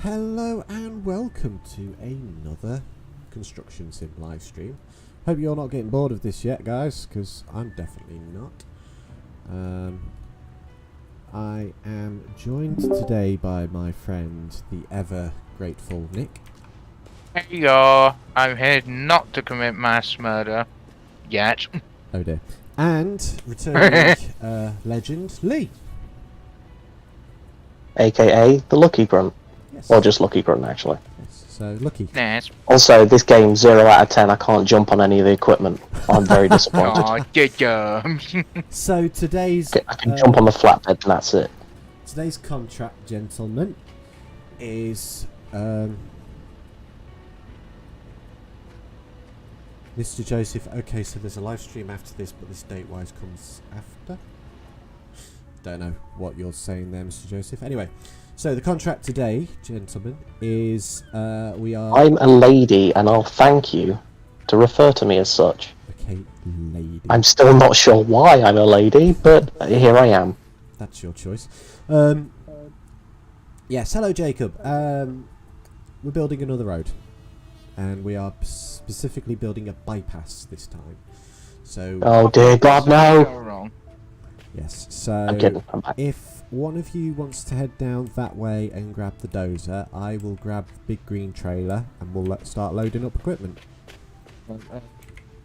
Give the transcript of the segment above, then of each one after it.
Hello and welcome to another construction sim live stream. Hope you're not getting bored of this yet, guys, because I'm definitely not. I am joined today by my friend, the ever grateful Nick. Hey y'all, I'm here not to commit mass murder. Yet. Oh dear. And returning legend, Lee. AKA the Lucky Grunt. Yes. Or just Lucky Grunt, actually. Yes. So, Lucky. Nice. Also, this game, 0 out of 10, I can't jump on any of the equipment. I'm very disappointed. Aw, good job. So, today's... I can jump on the flatbed and that's it. Today's contract, gentlemen, is... Mr. Joseph, okay, so there's a live stream after this, but this date-wise comes after? Don't know what you're saying there, Mr. Joseph. Anyway, so the contract today, gentlemen, is we are... I'm a lady, and I'll thank you to refer to me as such. Okay, lady. I'm still not sure why I'm a lady, but here I am. That's your choice. Yes, hello, Jacob. We're building another road. And we are specifically building a bypass this time. So... Oh dear God, no! Wrong. Yes, so I'm kidding, I'm back. if one of you wants to head down that way and grab the dozer, I will grab the big green trailer and we'll start loading up equipment.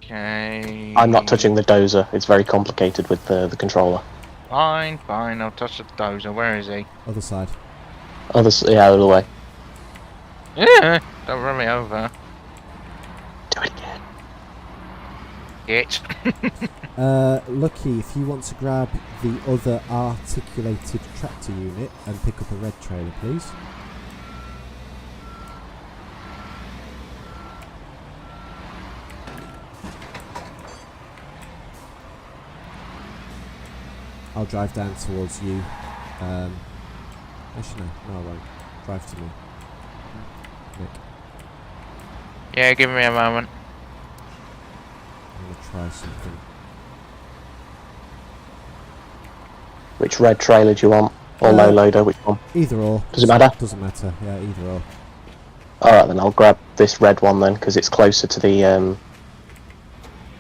Okay. I'm not touching the dozer, it's very complicated with the controller. Fine, I'll touch the dozer. Where is he? Other side. Yeah, other way. Yeah, don't run me over. Do it again. It. Lucky, if you want to grab the other articulated tractor unit and pick up a red trailer, please. I'll drive down towards you. Actually, no, I won't. Drive to me. Nick. Yeah, give me a moment. I'm going to try something. Which red trailer do you want? Or low loader, which one? Either or. Does it matter? Doesn't matter, yeah, either or. Alright then, I'll grab this red one then, because it's closer to the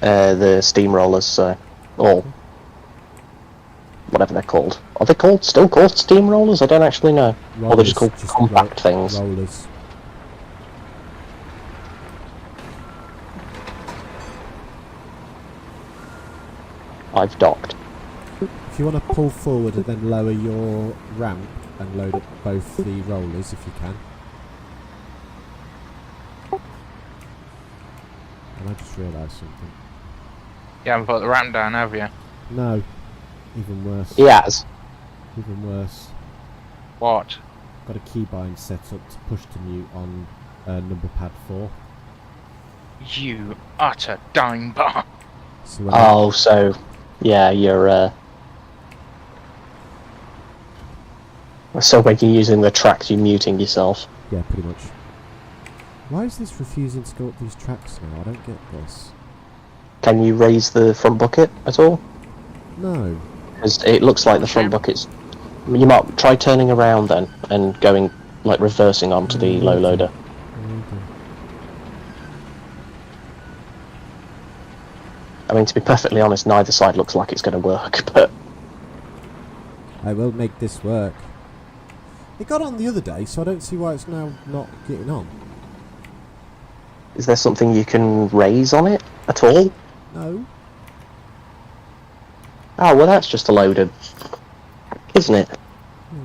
steamrollers, so... Or... whatever they're called. Are they still called steamrollers? I don't actually know. Rollers, or they're just called compact things. Rollers. I've docked. If you want to pull forward and then lower your ramp, and load up both the rollers if you can. And I just realised something. You haven't put the ramp down, have you? No. Even worse. He has. Even worse. What? Got a keybind set up to push to mute on number pad 4. You utter dime bar. So when Oh, so yeah, you're. So when you're using the tracks, you're muting yourself. yeah, pretty much. Why is this refusing to go up these tracks now? I don't get this. Can you raise the front bucket at all? No. Because it looks like the front bucket's. You might try turning around then and going like reversing onto the low loader. Okay. I mean, to be perfectly honest, neither side looks like it's going to work, but I will make this work. It got on the other day, so I don't see why it's now not getting on. is there something you can raise on it at all? No. Oh, well, that's just a load of, isn't it?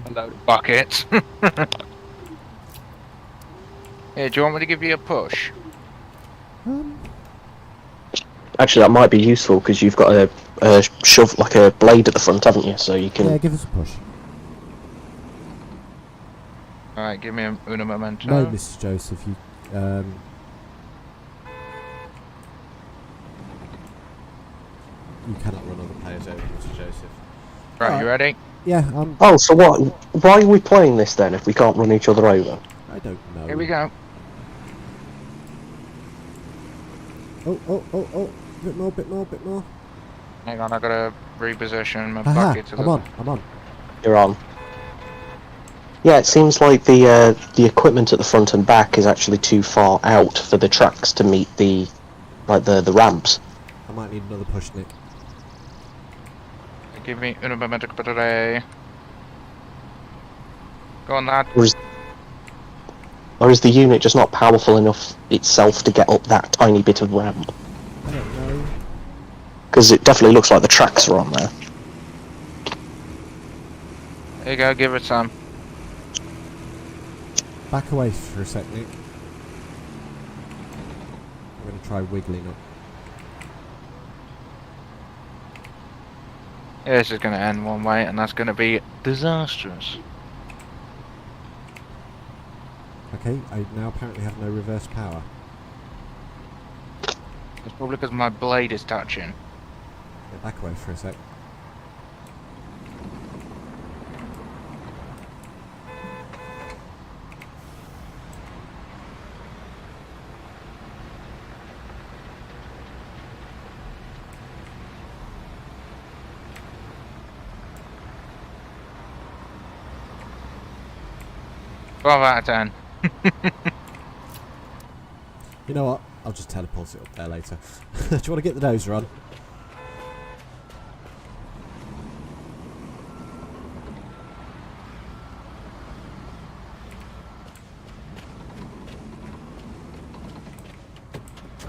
A load of buckets. Here, do you want me to give you a push? Actually, that might be useful because you've got a shove, like a blade at the front, haven't you? So you can. Yeah, give us a push. Alright, give me a una memento. No, Mrs. Joseph, you you cannot run other players over, Mr. Joseph. Right, you ready? Yeah, Oh, so what? Why are we playing this then if we can't run each other over? I don't know. Here we go. Oh. Bit more. Hang on, I gotta reposition my Aha, bucket a I'm little. on. You're on. Yeah, it seems like the equipment at the front and back is actually too far out for the tracks to meet the ramps. I might need another push, Nick. Give me una memento capitale. Go on, lad. Or is the unit just not powerful enough itself to get up that tiny bit of ramp? I don't know. Because it definitely looks like the tracks are on there. Here you go, give it some. Back away for a sec, Nick. I'm going to try wiggling up. Yeah, this is gonna end one way, and that's gonna be disastrous. Okay, I now apparently have no reverse power. It's probably because my blade is touching. Yeah, back away for a sec. Twelve out of 10. You know what? I'll just teleport it up there later. Do you want to get the dozer on?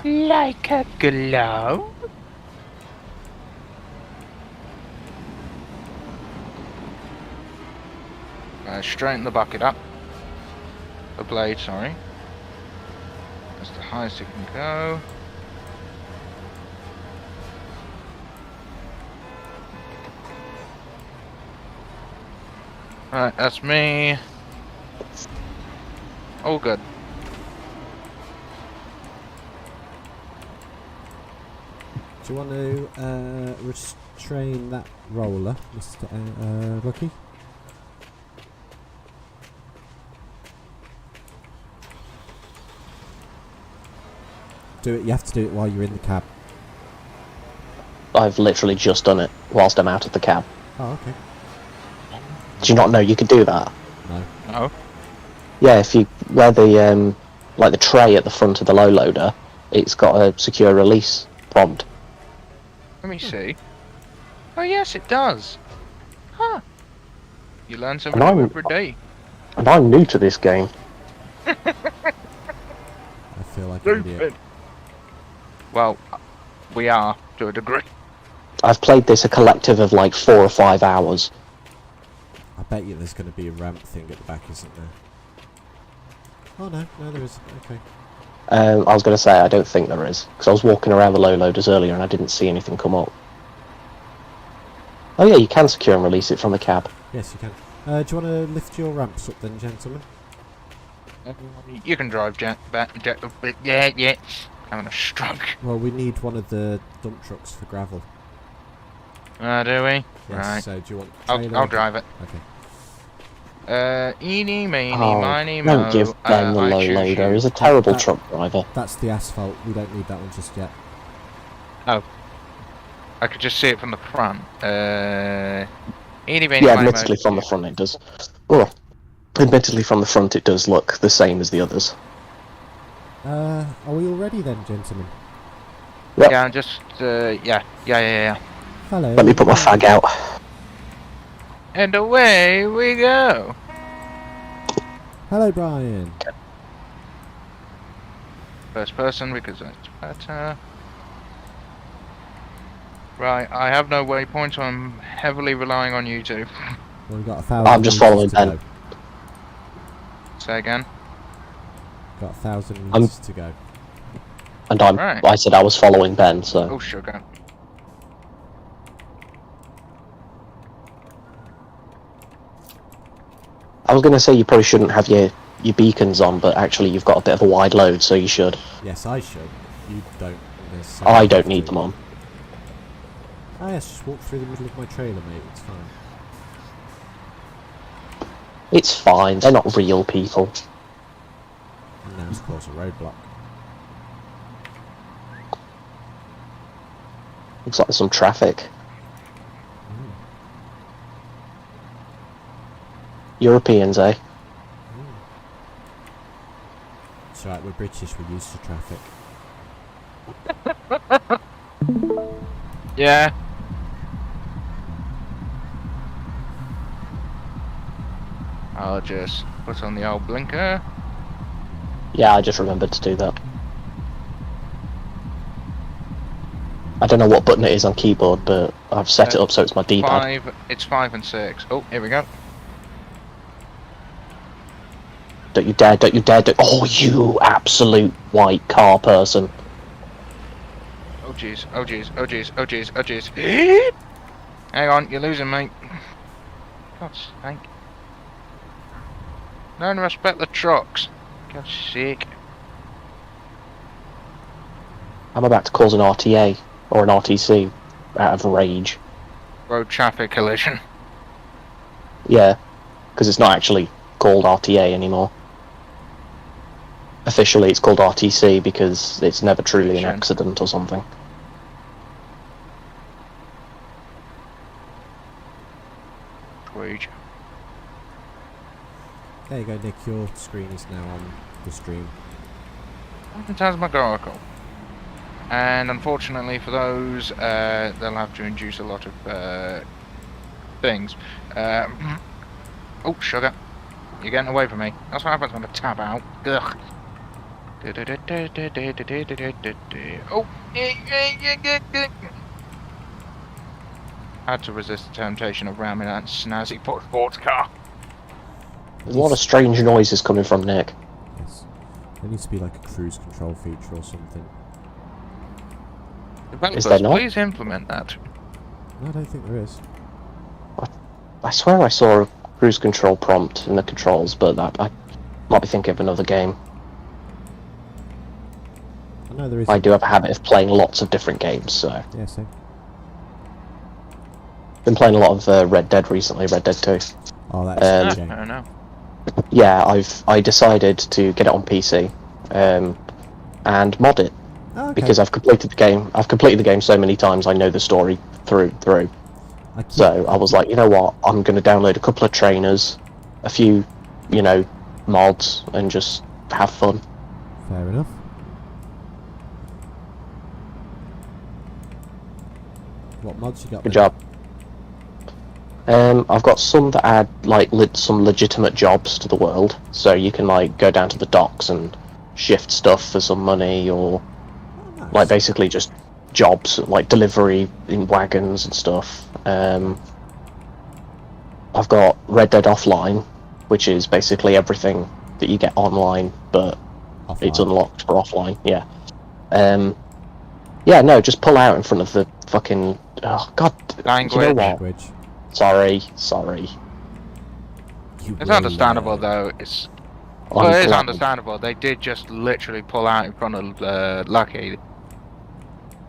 Like a glove? Straighten the bucket up. The blade, sorry. That's the highest it can go. Right, that's me. All good. Do you want to restrain that roller, Mr. Lucky? Do it. You have to do it while you're in the cab. I've literally just done it whilst I'm out of the cab. Oh, okay. Do you not know you can do that? No. No. Yeah, if you wear the like the tray at the front of the low loader, it's got a secure release prompt. Let me see. Oh yes, it does. Huh. You learn something And new I'm- every day. And I'm new to this game. I feel like an idiot. Well, we are, to a degree. I've played this a collective of like 4 or 5 hours. I bet you there's going to be a ramp thing at the back, isn't there? Oh no, there isn't. Okay. I was going to say I don't think there is, because I was walking around the low loaders earlier and I didn't see anything come up. Oh yeah, you can secure and release it from the cab. Yes, you can. Do you want to lift your ramps up then, gentlemen? You can drive, Jet. Yeah. Having a stroke. Well, we need one of the dump trucks for gravel. Do we? Yes, Right. so do you want... I'll drive it. Okay. Eeny, meeny, Oh, miny, don't mo. give Ben the I low choose loader. you. He's a terrible That- truck driver. That's the asphalt. We don't need that one just yet. I could just see it from the front. Eeny, meeny, Yeah, miny, admittedly mo. from the front it does. Well, admittedly from the front it does look the same as the others. Are we all ready then, gentlemen? Yep. Yeah, I'm just, yeah. Hello. Let me put my fag out. And away we go. Hello, Brian. First person because that's better. Right, I have no waypoint, so I'm heavily relying on you two. Well, we've got 1,000 I'm just meters following to Ben. go. Say again. Got 1,000 meters to go. And Right. I said I was following Ben, so... Oh, sugar. I was going to say you probably shouldn't have your beacons on, but actually you've got a bit of a wide load, so you should. Yes, I should. You don't. I don't need them on. Ah, yes, just walk through the middle of my trailer, mate. It's fine. It's fine, they're not real people. And now it's caused a roadblock. Looks like there's some traffic. Europeans, eh? It's alright, we're British, we're used to traffic. Yeah. I'll just put on the old blinker. Yeah, I just remembered to do that. I don't know what button it is on keyboard, but I've set it up so it's my D-pad. It's 5 and 6. Oh, here we go. Don't you dare, don't you dare, don't... Oh, you absolute white car person. Oh jeez, oh jeez, oh jeez, oh jeez, oh jeez. Hang on, you're losing, mate. God's sake. No respect the trucks. God's sake. I'm about to cause an RTA, or an RTC, out of rage. Road traffic collision. Yeah, because it's not actually called RTA anymore. Officially it's called RTC because it's never truly an accident or something. Tweed. There you go, Nick. Your screen is now on the stream. Phantasmagorical. And unfortunately for those, they'll have to induce a lot of things. Oh, sugar. You're getting away from me. That's what happens when I tap out. Ugh. Oh. Had to resist the temptation of ramming that snazzy sports car. There's a lot of strange noises coming from Nick. Yes. There needs to be like a cruise control feature or something. Developers, Is there not? please implement that. No, I don't think there is. I swear I saw a cruise control prompt in the controls, but I might be thinking of another game. I know there is. I do have a habit of playing lots of different games, so... Yeah, same. Been playing a lot of Red Dead recently, Red Dead 2. Oh, that's a good I game. don't know. Yeah, I decided to get it on PC, and mod it, Oh, okay. because I've completed the game. I've completed the game so many times, I know the story through. So I was like, you know what, I'm going to download a couple of trainers, a few, mods, and just have fun. Fair enough. What mods you got? Good then? job. I've got some that add some legitimate jobs to the world, so you can go down to the docks and shift stuff for some money, or Oh, nice. basically just jobs like delivery in wagons and stuff. I've got Red Dead Offline, which is basically everything that you get online, but it's Offline. unlocked for offline. Yeah. Yeah. No, just pull out in front of the fucking. Oh God. Language. You know what? Language. Sorry. It's understandable though. It's I'm well, it is glad- understandable. They did just literally pull out in front of Lucky.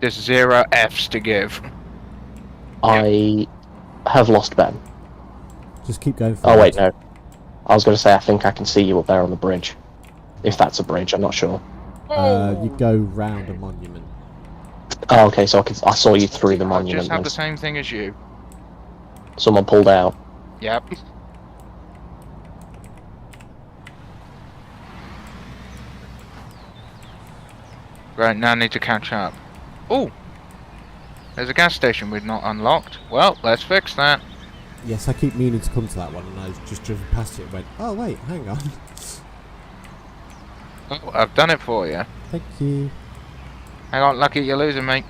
There's 0 Fs to give. I have lost Ben. Just keep going Oh forward. wait, no. I was going to say I think I can see you up there on the bridge. If that's a bridge, I'm not sure. You go round a monument. Oh, okay, so I saw you through the I monument. just have then. the same thing as you. Someone pulled out. Yep. Right, now I need to catch up. Oh! There's a gas station we've not unlocked. Well, let's fix that. Yes, I keep meaning to come to that one, and I was just driven past it and went, oh wait, hang on. Oh, I've done it for you. Thank you. Hang on, Lucky, you're losing me.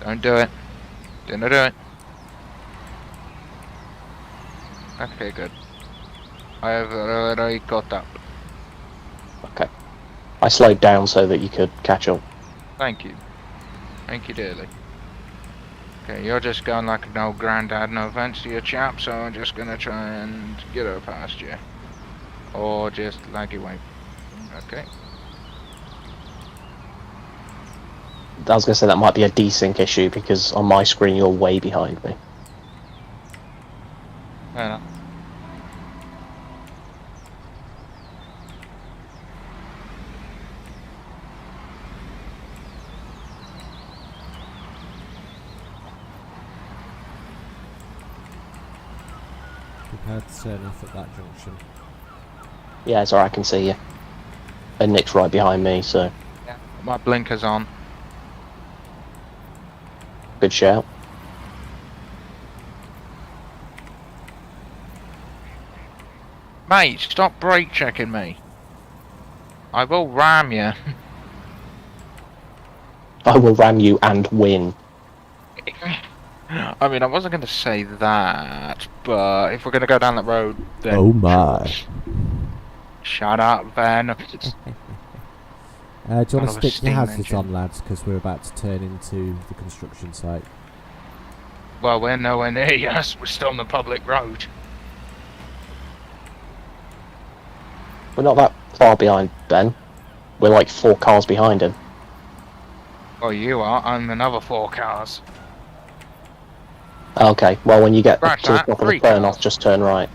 Don't do it. Didn't do it. Okay, good. I have already got up. Okay. I slowed down so that you could catch up. Thank you. Thank you dearly. Okay, you're just going like an old granddad, no offense to your chap, so I'm just gonna try and get her past you. Or just lag you away. Okay. I was going to say that might be a desync issue because on my screen you're way behind me. Fair enough. Prepared to turn off at that junction. Yeah, it's alright, I can see you. And Nick's right behind me, so Yeah. My blinker's on. good shout. Mate, stop brake checking me. I will ram you. I will ram you and win. I mean, I wasn't going to say that, but if we're going to go down that road, then... Oh my. Shut up, Ben. Do you want to Another stick your steam hazards engine. on, lads? Because we're about to turn into the construction site. Well, we're nowhere near yes. We're still on the public road. We're not that far behind Ben. We're like 4 cars behind him. Well, you are. I'm another 4 cars. Okay, well when you get Scratch to the that, top of the 3 turn cars. off, just turn right.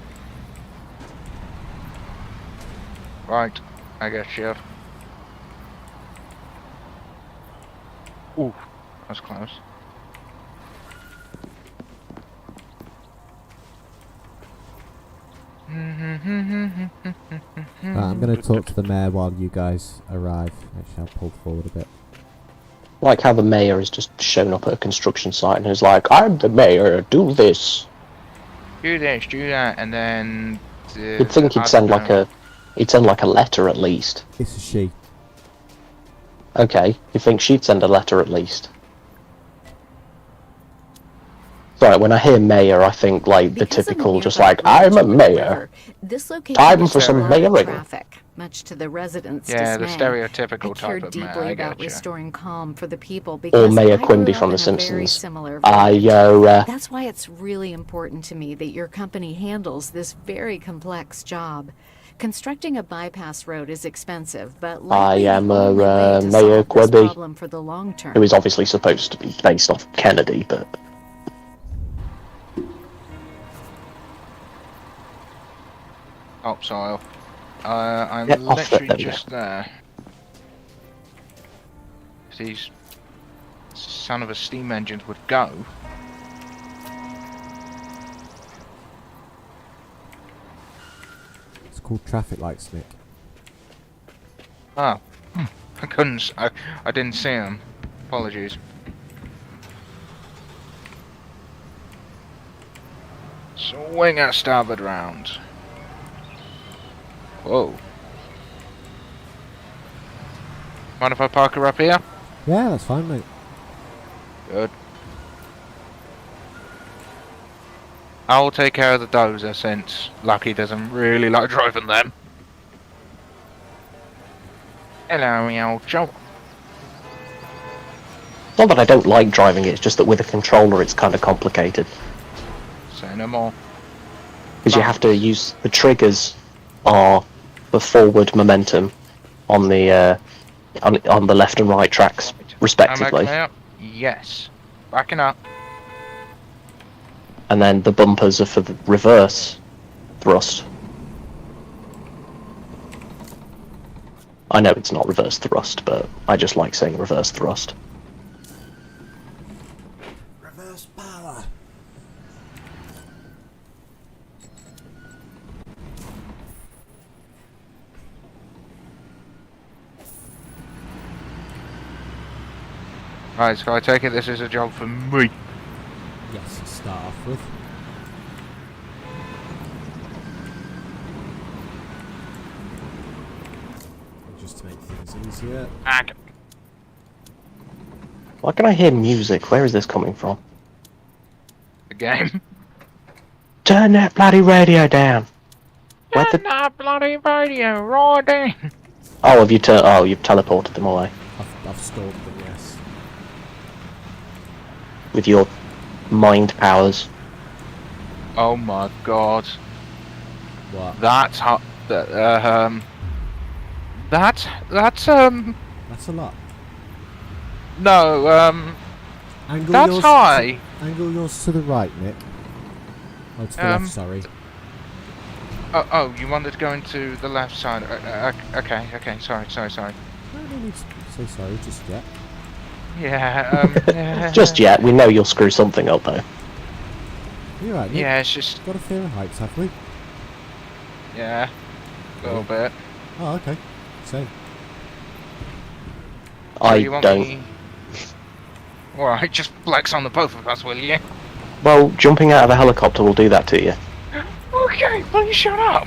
Right. I guess you. Ooh, that's close. I'm going to talk to the mayor while you guys arrive. Actually, I'll pull forward a bit. Like how the mayor has just shown up at a construction site and is like, I'm the mayor, do this. Do this, do that, and then... You'd think he'd send like a letter at least. It's a she. Okay, you think she'd send a letter at least? Sorry, when I hear mayor, I think like the Because of typical, the just nearby like, I'm a bridge over the mayor. river, this location Time gets for a some lot of mayoring. traffic, much to the residents' Yeah, the dismay. I stereotypical care type of mayor, deeply I about get you. restoring calm for the people because Or Mayor I grew Quimby up from in The a very Simpsons. similar village. That's why it's really important to me that your company handles this very complex job. Constructing a bypass road is expensive, but likely am the only way to Mayor solve this Quimby, problem for the long term. who is obviously supposed to be based off Kennedy, but Topsoil. I'm Yeah, off it, literally there we go. just there. These son of a steam engines would go. It's called traffic lights, Nick. Oh, I couldn't. I didn't see them. Apologies. Swing at starboard round. Whoa. Mind if I park her up here? Yeah, that's fine, mate. Good. I'll take care of the dozer since Lucky doesn't really like driving them. Hello, me old Joe. Not that I don't like driving it, it's just that with a controller it's kind of complicated. Say no more. Because you have to use the triggers are the forward momentum on the on the left and right tracks, respectively. Am I up? Yes. Backing up. And then the bumpers are for the reverse thrust. I know it's not reverse thrust, but I just like saying reverse thrust. Reverse power. Right, so I take it this is a job for me. Yes, to start off with. Just to make things easier. Why can I hear music? Where is this coming from? The game. Turn that bloody radio down! Where the... that bloody radio right in. Oh, have you oh, you've teleported them away. I've stored them, yes. With your mind powers. Oh my god. What? That's hot. That's That's a lot. no, Angle that's yours high. Angle yours to the right, Nick. Oh, to the left, sorry. Oh, you wanted to go into the left side. Okay, sorry. No, no need to say sorry just yet. Yeah, Just yet, we know you'll screw something up though. You're right, Nick. Yeah, it's just, Got a fear of heights, have we? yeah, a little bit. Oh, okay. Same. I You want don't. me- Alright, just flex on the both of us, will you? Well, jumping out of a helicopter will do that to you. Okay, please shut up.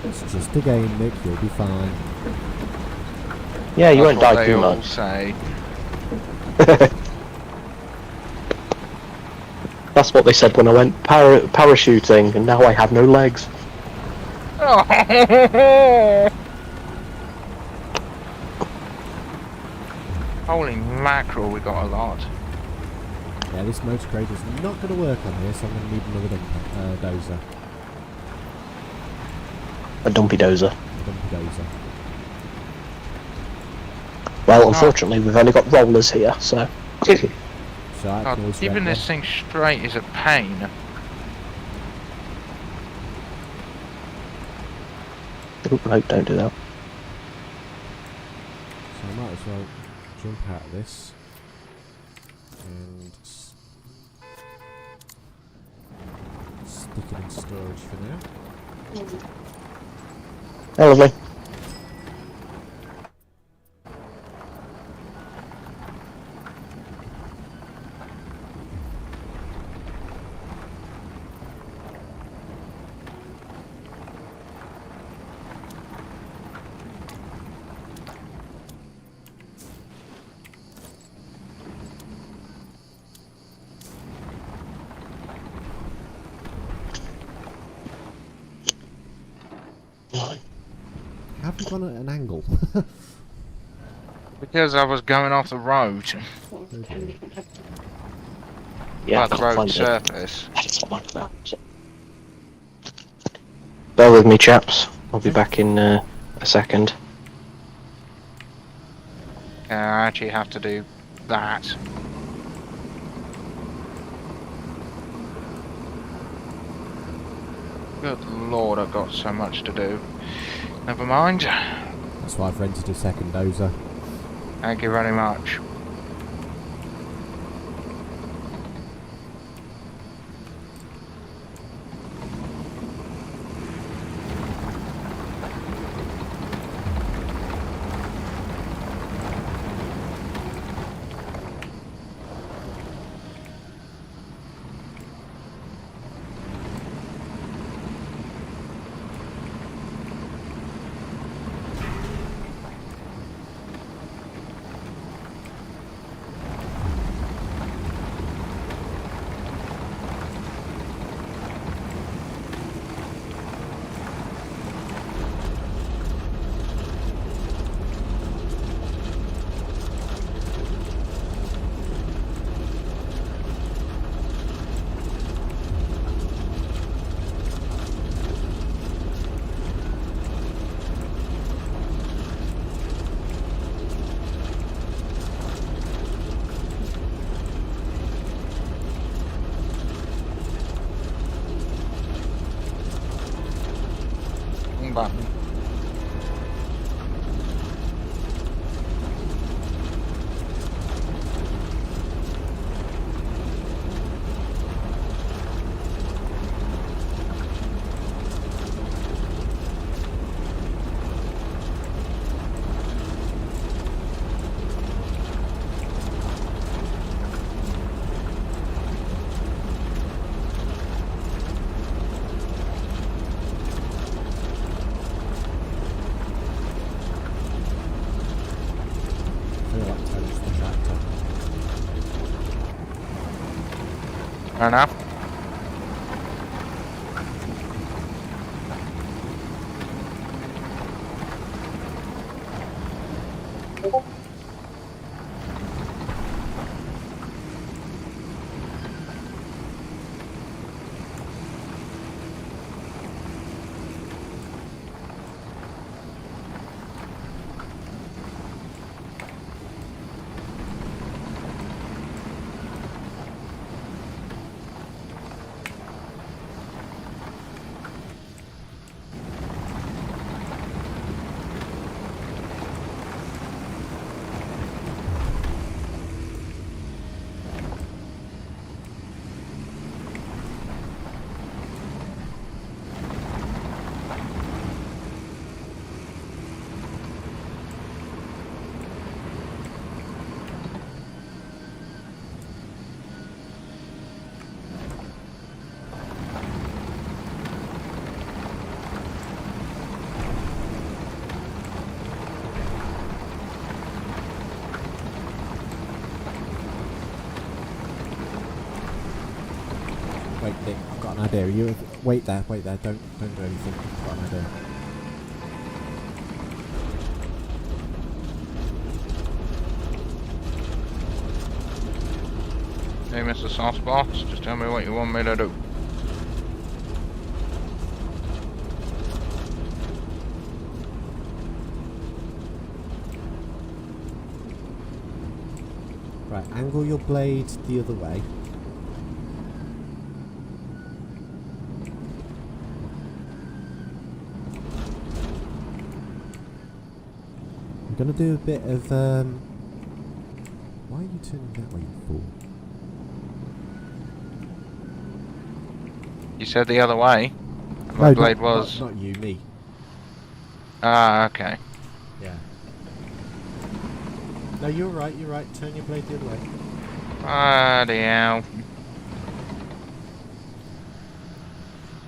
It's just a game, Nick. You'll be fine. Yeah, you won't That's what die they too all much. say. That's what they said when I went parachuting, and now I have no legs. Holy mackerel, we got a lot. Yeah, this motor crate is not going to work on here, so I'm going to need another dozer. A dumpy dozer. Dumpy dozer. Well, unfortunately, we've only got rollers here, so. So I God, can always keeping rent this thing straight is a pain. Oop, no, don't do that. So I might as well jump out of this and stick it in storage for now. Oh, lovely. Have we gone at an angle? Because I was going off the road. Yeah, Well, the road find it. surface. Bear with me, chaps. I'll be back in a second. I actually have to do that. Good lord, I've got so much to do. Never mind. That's why I've rented a second dozer. Thank you very much. wrong button. Fair enough. Wait, Nick, I've got an idea. You wait there, don't do anything. I've got an idea. Hey, Mr. Saucebox, just tell me what you want me to do. Right, angle your blade the other way. I'm gonna do a bit of why are you turning that way, you fool? You said the other way. My No, blade was. not you, me. Ah, okay. Yeah. No, you're right. Turn your blade the other way. Bloody hell.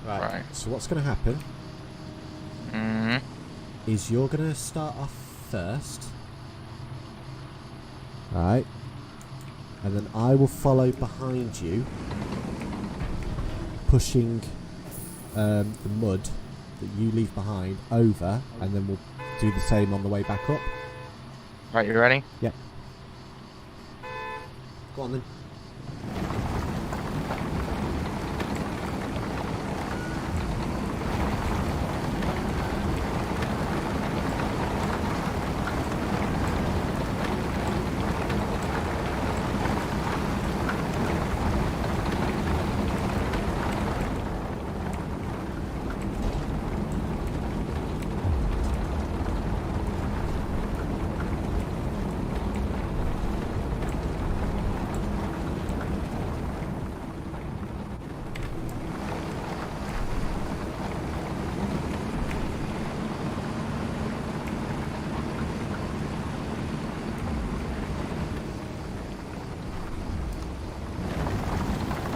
Right. So what's gonna happen? Is you're gonna start off first. Right. And then I will follow behind you, pushing the mud that you leave behind over, and then we'll do the same on the way back up. Right, you ready? Yep. Go on then.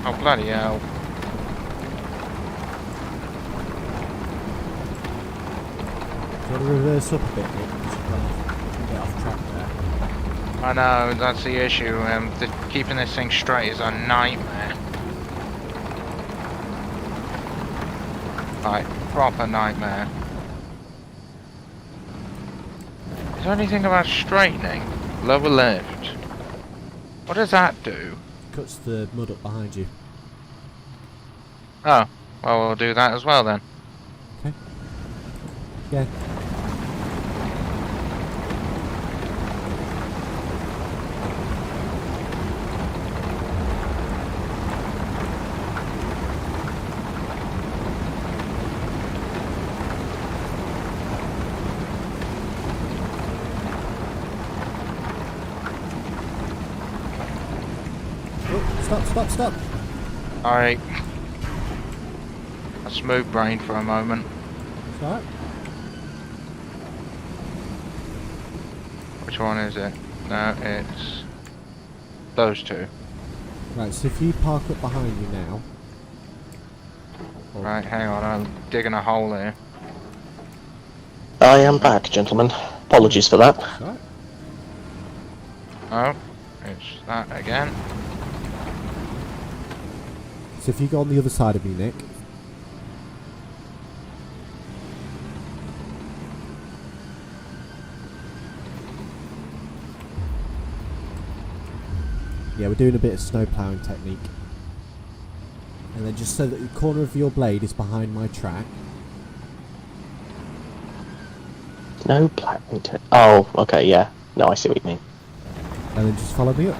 Oh, bloody hell. Do you want to reverse up a bit, Nick? Because you've gone off, a bit off track there. I know, that's the issue. Keeping this thing straight is a nightmare. Like, proper nightmare. Is there anything about straightening? Lower left. What does that do? Cuts the mud up behind you. Oh, well, we'll do that as well then. Okay. Yeah. Stop. Alright. A smooth brain for a moment. It's alright. Which one is it? No, it's those two. Right, so if you park up behind you now. Right, hang on, I'm digging a hole here. I am back, gentlemen. Apologies for that. It's alright. Oh, it's that again. So if you go on the other side of me, Nick. Yeah, we're doing a bit of snow ploughing technique. And then just so that the corner of your blade is behind my track. No black. Oh, okay, yeah. No, I see what you mean. And then just follow me up.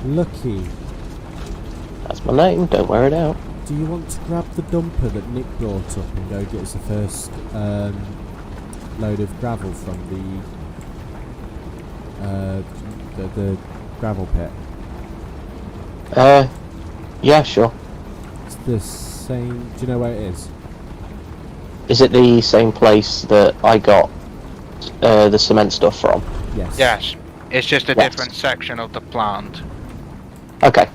Lucky, That's my name, don't wear it out. do you want to grab the dumper that Nick brought up and go get us the first load of gravel from the gravel pit? Yeah, sure. It's the same. Do you know where it is? Is it the same place that I got the cement stuff from? Yes. Yes, it's just a Yes. different section of the plant. Okay.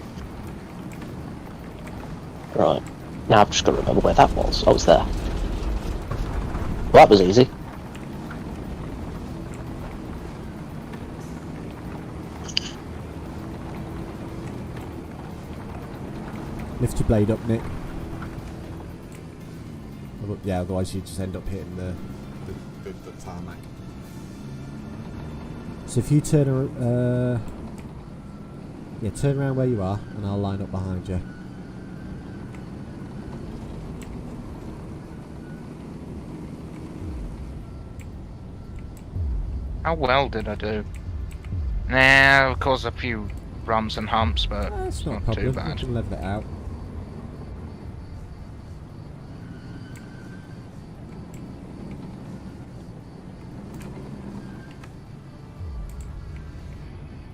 Right. Now I've just got to remember where that was. I was there. Well, that was easy. Lift your blade up, Nick. Yeah, otherwise you just end up hitting the tarmac. So if you turn turn around where you are, and I'll line up behind you. How well did I do? Nah, of course a few bumps and humps, but That's it's not a not problem. too We bad. can level it out.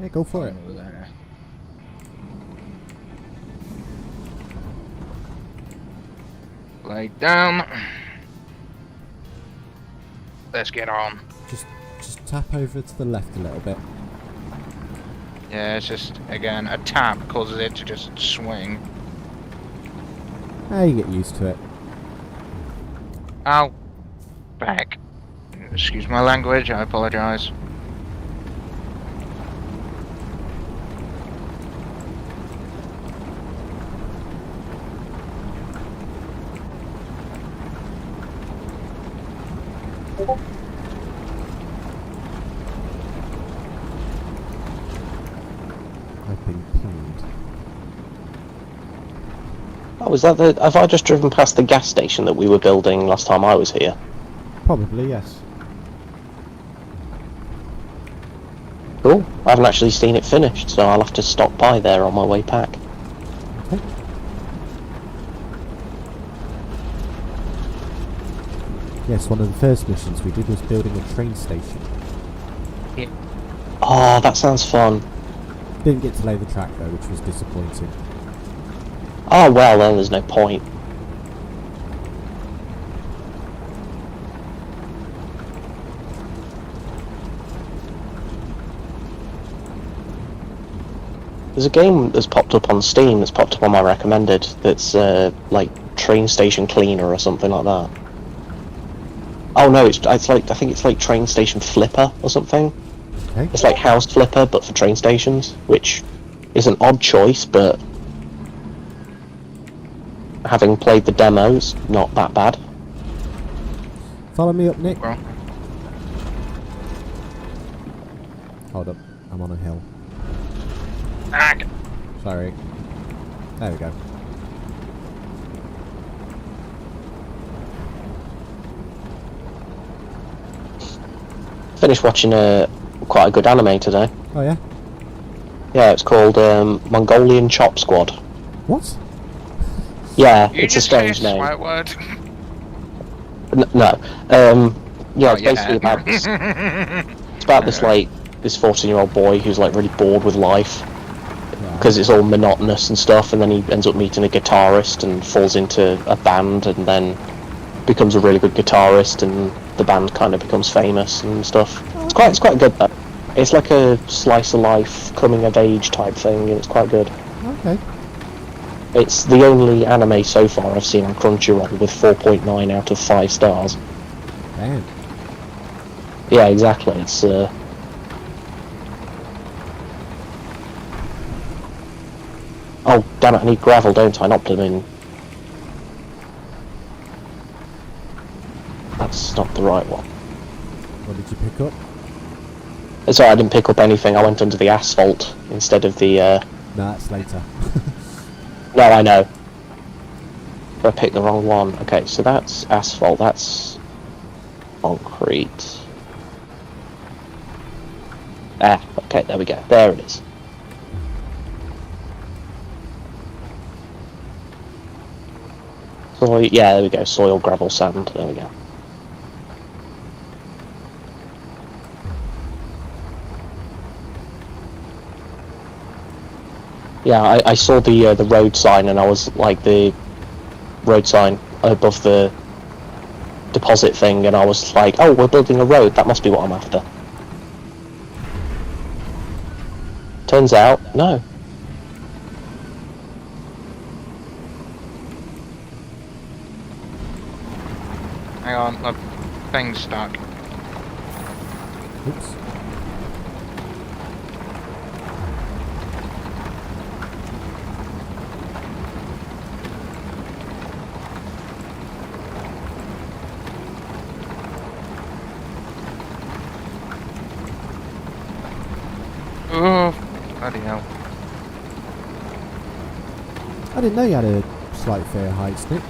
Yeah, go for it. Over there. Lay down. Let's get on. Just tap over to the left a little bit. Yeah, it's just, again, a tap causes it to just swing. You get used to it. Ow. Back. Excuse my language, I apologise. I've been pinged. Oh, is that the... Have I just driven past the gas station that we were building last time I was here? Probably, yes. Cool. I haven't actually seen it finished, so I'll have to stop by there on my way back. Okay. Yes, one of the first missions we did was building a train station. Oh, that sounds fun. Didn't get to lay the track though, which was disappointing. Oh, well, then there's no point. There's a game that's popped up on Steam, that's popped up on my recommended, that's like Train Station Cleaner or something like that. Oh no, it's like, I think it's like Train Station Flipper or something. Okay. It's like House Flipper, but for train stations, which is an odd choice, but having played the demos, not that bad. Follow me up, Nick. Well, Hold up, I'm on a hill. ah, Sorry. There we go. finished watching quite a good anime today. Oh yeah? Yeah, it's called Mongolian Chop Squad. What? Yeah, You it's a just say strange name. swear word. No. Yeah, Oh, it's basically about this. It's about this like this 14-year-old boy who's like really bored with life because it's all monotonous and stuff, and then he ends up meeting a guitarist and falls into a band, and then becomes a really good guitarist, and the band kind of becomes famous and stuff. It's quite good though. It's like a slice of life, coming of age type thing, and it's quite good. Okay. It's the only anime so far I've seen on Crunchyroll with 4.9 out of 5 stars. Damn. Yeah, exactly. It's oh damn it! I need gravel, don't I? Not blooming. That's not the right one. What did you pick up? Sorry, I didn't pick up anything. I went under the asphalt instead of the. No, that's later. No, I know. I picked the wrong one. Okay, so that's asphalt. That's concrete. Ah, okay, there we go. There it is. Soil, yeah, there we go. Soil, gravel, sand. There we go. Yeah, I saw the road sign, and I was like the road sign above the deposit thing, and I was like, oh, we're building a road. That must be what I'm after. Turns out, no. Hang on, the thing's stuck. Oops. Oh, bloody hell. I didn't know you had a slight fear of heights, Nick.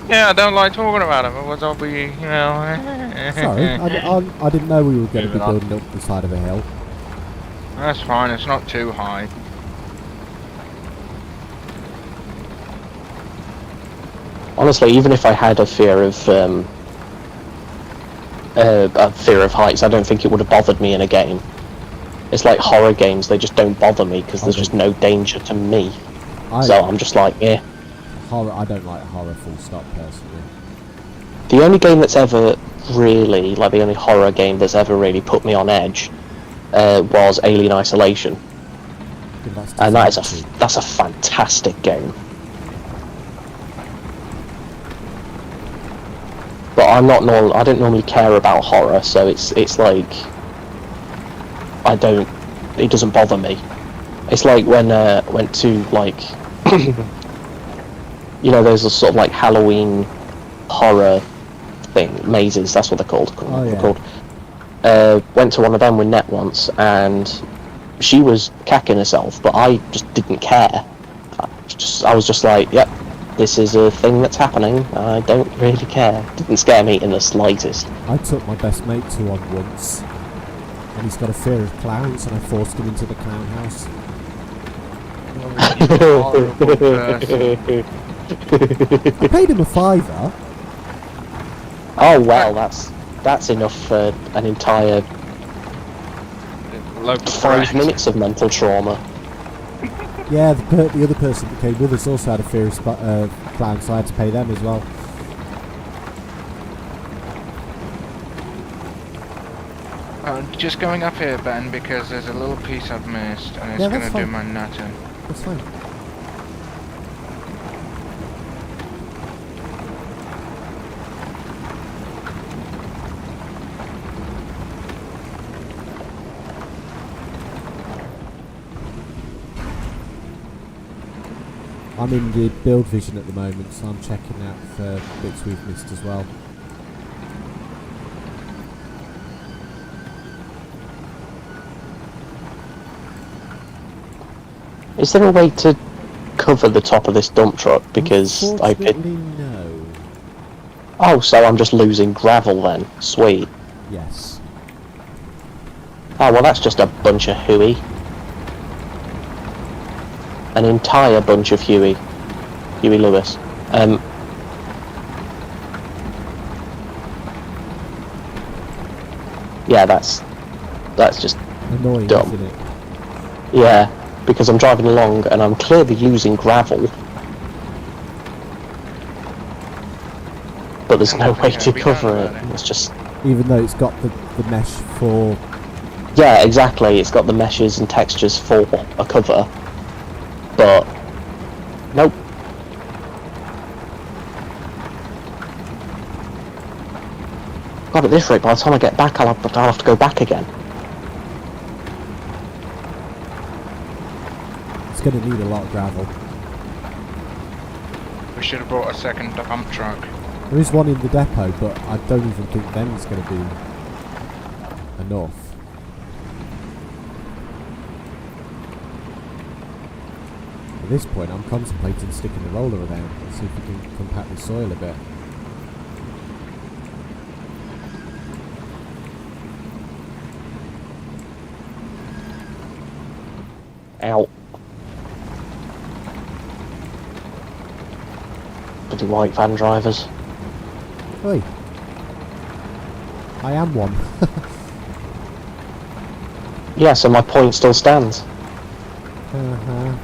Yeah, I don't like talking about it, otherwise I'll be, you know... Sorry, I didn't know we were going to be building up the side of a hill. That's fine, it's not too high. Honestly, even if I had a fear of heights, I don't think it would have bothered me in a game. It's like horror games; they just don't bother me because there's just no danger to me. So I'm just like, yeah. Horror. I don't like horror. Full stop. Personally. The only game that's ever really, like the only horror game that's ever really put me on edge, was Alien Isolation, and that's a fantastic game. But I don't normally care about horror, so it's like it doesn't bother me. It's like when I went to like you know, there's a sort of like Halloween horror thing, mazes, that's what they're called. Oh, yeah. Called. Went to one of them with Net once, and she was cacking herself, but I just didn't care. I was just like, yep, this is a thing that's happening. I don't really care. Didn't scare me in the slightest. I took my best mate to one once, and he's got a fear of clowns, and I forced him into the clown house. I paid him a £5. Oh well, that's enough for an entire Local 5 minutes of mental trauma. Yeah, the other person that came with us also had a fear of clowns, so I had to pay them as well. Just going up here, Ben, because there's a little piece I've missed, and it's going to do my nutting. That's fine. I'm in the build vision at the moment, so I'm checking out for bits we've missed as well. Is there a way to cover the top of this dump truck? Because Unfortunately, no. Oh, so I'm just losing gravel then. Sweet. Yes. Oh, well, that's just a bunch of hooey. An entire bunch of Huey. Huey Lewis. Yeah, that's just Annoying, dumb. isn't it? Yeah, because I'm driving along and I'm clearly losing gravel. But there's no way to cover it. It's just... Even though it's got the mesh for... Yeah, exactly. It's got the meshes and textures for a cover. But... Nope. God, at this rate, by the time I get back, I'll have to go back again. It's going to need a lot of gravel. We should have brought a second dump truck. There is one in the depot, but I don't even think them's going to be enough. At this point, I'm contemplating sticking the roller around and see if we can compact the soil a bit. Ow. Bloody white van drivers. Oi. I am one. Yeah, so my point still stands. Uh-huh.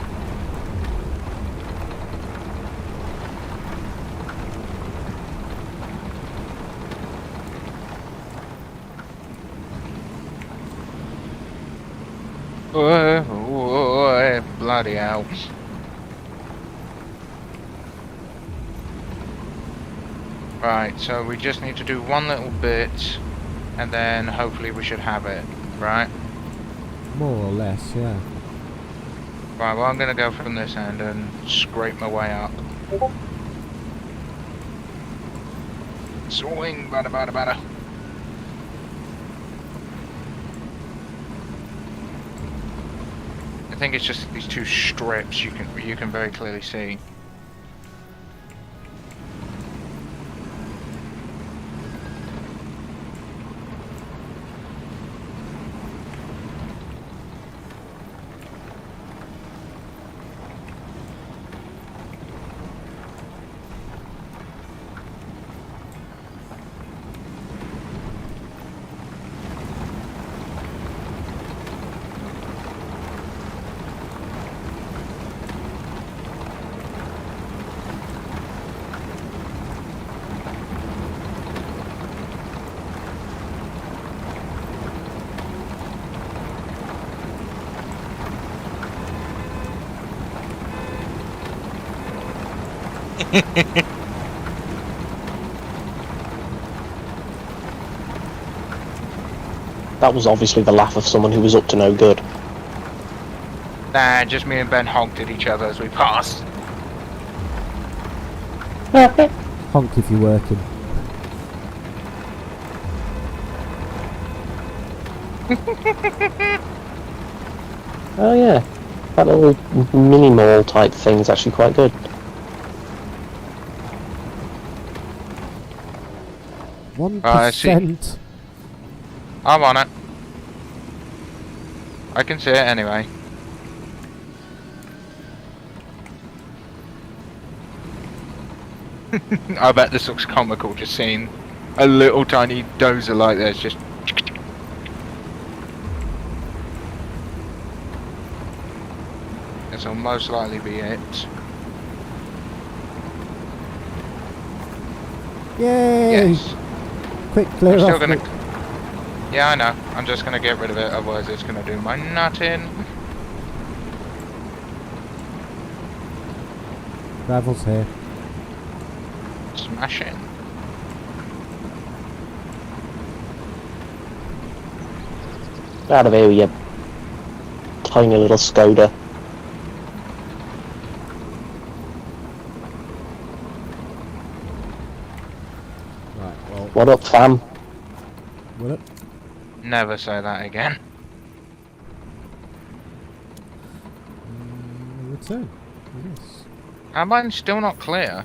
Bloody hell. Right, so we just need to do one little bit, and then hopefully we should have it, right? More or less, yeah. Right, well I'm gonna go from this end and scrape my way up. Swing, bada bada bada. I think it's just these two strips you can very clearly see. That was obviously the laugh of someone who was up to no good. Nah, just me and Ben honked at each other as we passed. Honk if you're working. Oh yeah, that little mini mall type thing is actually quite good. 1%. I'm on it. I can see it anyway. I bet this looks comical, just seeing a little tiny dozer like this just... This'll most likely be it. Yay! Yes. Quick, clear I'm still off. gonna... Yeah, I know. I'm just gonna get rid of it, otherwise it's gonna do my nutting. Gravel's here. Smash it. Out of here with your tiny little Skoda. Right, well, What up, fam? will it? Never say that again. Return. Yes. Am I still not clear?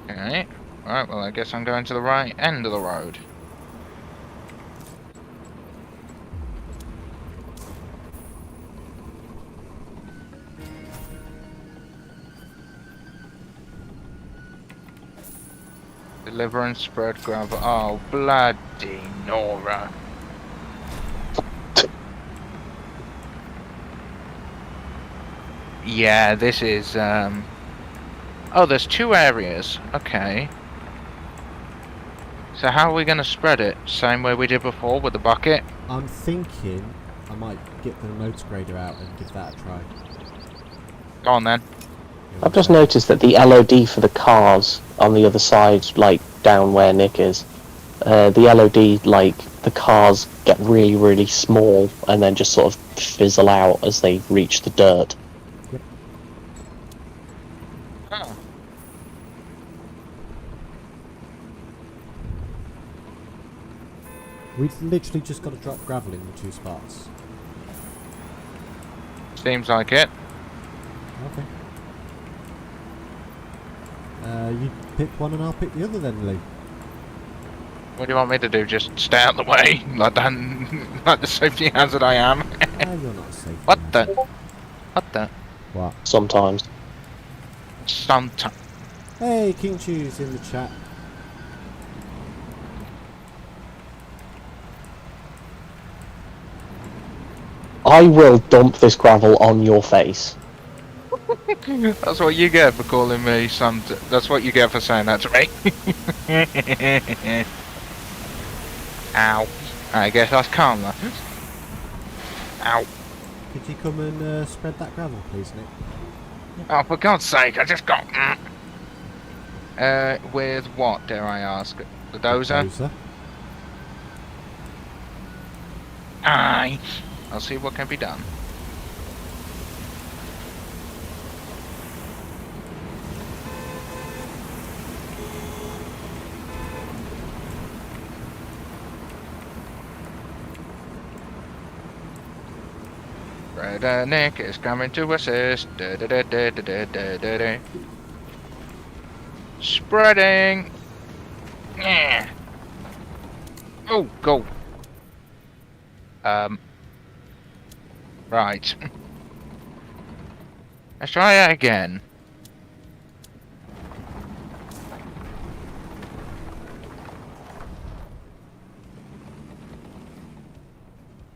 Okay. Alright, well, I guess I'm going to the right end of the road. Deliver and spread gravel. Oh, bloody Nora. Yeah, this is, Oh, there's 2 areas. Okay. So how are we going to spread it? Same way we did before with the bucket? I'm thinking I might get the motor grader out and give that a try. Go on then. I've just noticed that the LOD for the cars on the other side, like down where Nick is, the LOD, like the cars get really, really small and then just sort of fizzle out as they reach the dirt. Yep. Oh. We've literally just got to drop gravel in the 2 spots. Seems like it. Okay. You pick one and I'll pick the other then, Lee. What do you want me to do? Just stay out the way? Like that, like the safety hazard I am? You're not safe. What the? What the? What? Sometimes. Sometimes. Hey, King Chew's in the chat. I will dump this gravel on your face. That's what you get for calling me some. That's what you get for saying that to me. Ow. I guess that's calmer. Ow. Could you come and spread that gravel, please, Nick? Oh, for God's sake, I just got. With what, dare I ask? The dozer? Dozer. Aye. I'll see what can be done. Brother Nick is coming to assist. Spreading. Yeah. Oh, go. Right. Let's try that again.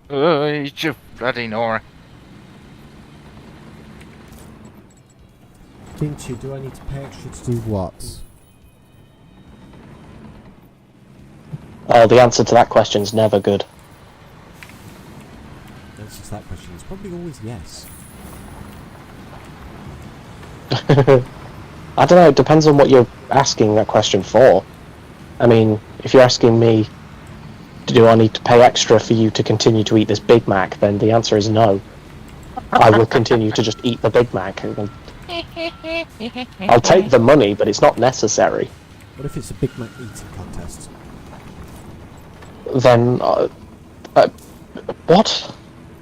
It's just bloody Nora. King Chew, do I need to pay extra to do what? The answer to that question is never good. The answer to that question is probably always yes. I don't know, it depends on what you're asking that question for. I mean, if you're asking me, do I need to pay extra for you to continue to eat this Big Mac, then the answer is no. I will continue to just eat the Big Mac. I'll take the money, but it's not necessary. What if it's a Big Mac eating contest? Then, what?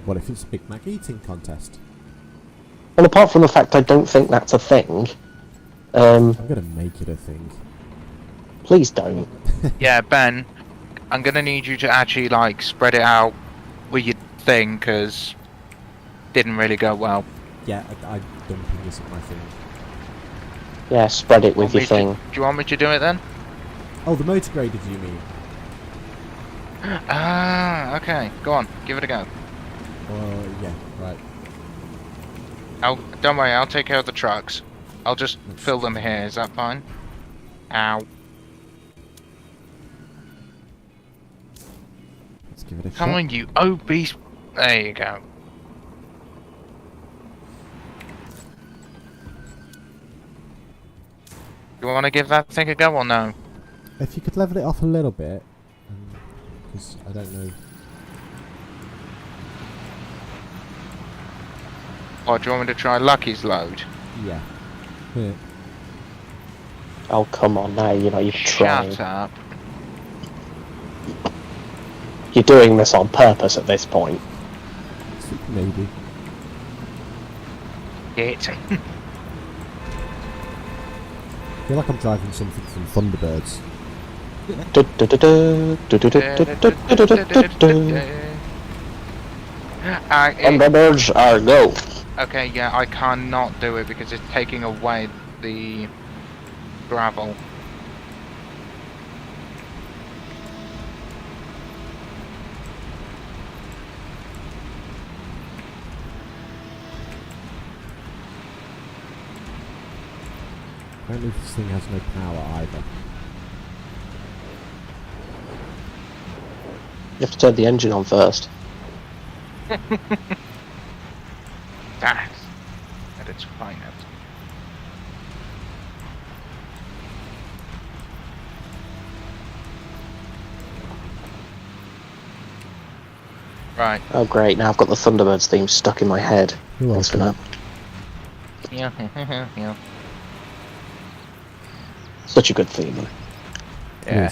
What if it's a Big Mac eating contest? Well, apart from the fact I don't think that's a thing, I'm gonna make it a thing. please don't. Yeah, Ben, I'm gonna need you to actually like spread it out with your thing, cause didn't really go well. Yeah, I dumping isn't my thing. Yeah, spread it with your thing. Do you want me to do it then? Oh, the motor grader, do you mean? Ah, okay. Go on, give it a go. Yeah, right. Don't worry, I'll take care of the trucks. I'll just fill them here, is that fine? Ow. Let's give it a Come shot. on, you obese... There you go. You want to give that thing a go or no? If you could level it off a little bit, because I don't know. Or do you want me to try Lucky's load? Yeah. Yeah. Oh, come on now, you know, you're trying. Shut up. You're doing this on purpose at this point. Maybe. Get. I feel like I'm driving something from Thunderbirds. Thunderbirds are go. Okay, yeah, I cannot do it because it's taking away the gravel. Apparently this thing has no power either. You have to turn the engine on first. That at its finest. Right. Oh great, now I've got the Thunderbirds theme stuck in my head. You're Thanks for that. Yeah, yeah. Such a good theme. Though. Yeah.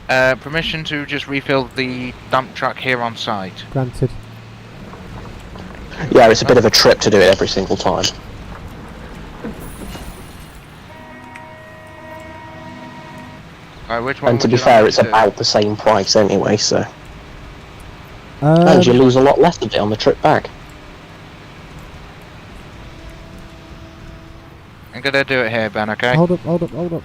Yes. Permission to just refill the dump truck here on site. Granted. Yeah, it's a bit of a trip to do it every single time. Alright, which one And to would be you fair, like it's to do? about the same price anyway, so... and you lose a lot less of it on the trip back. I'm gonna do it here, Ben, okay? Hold up.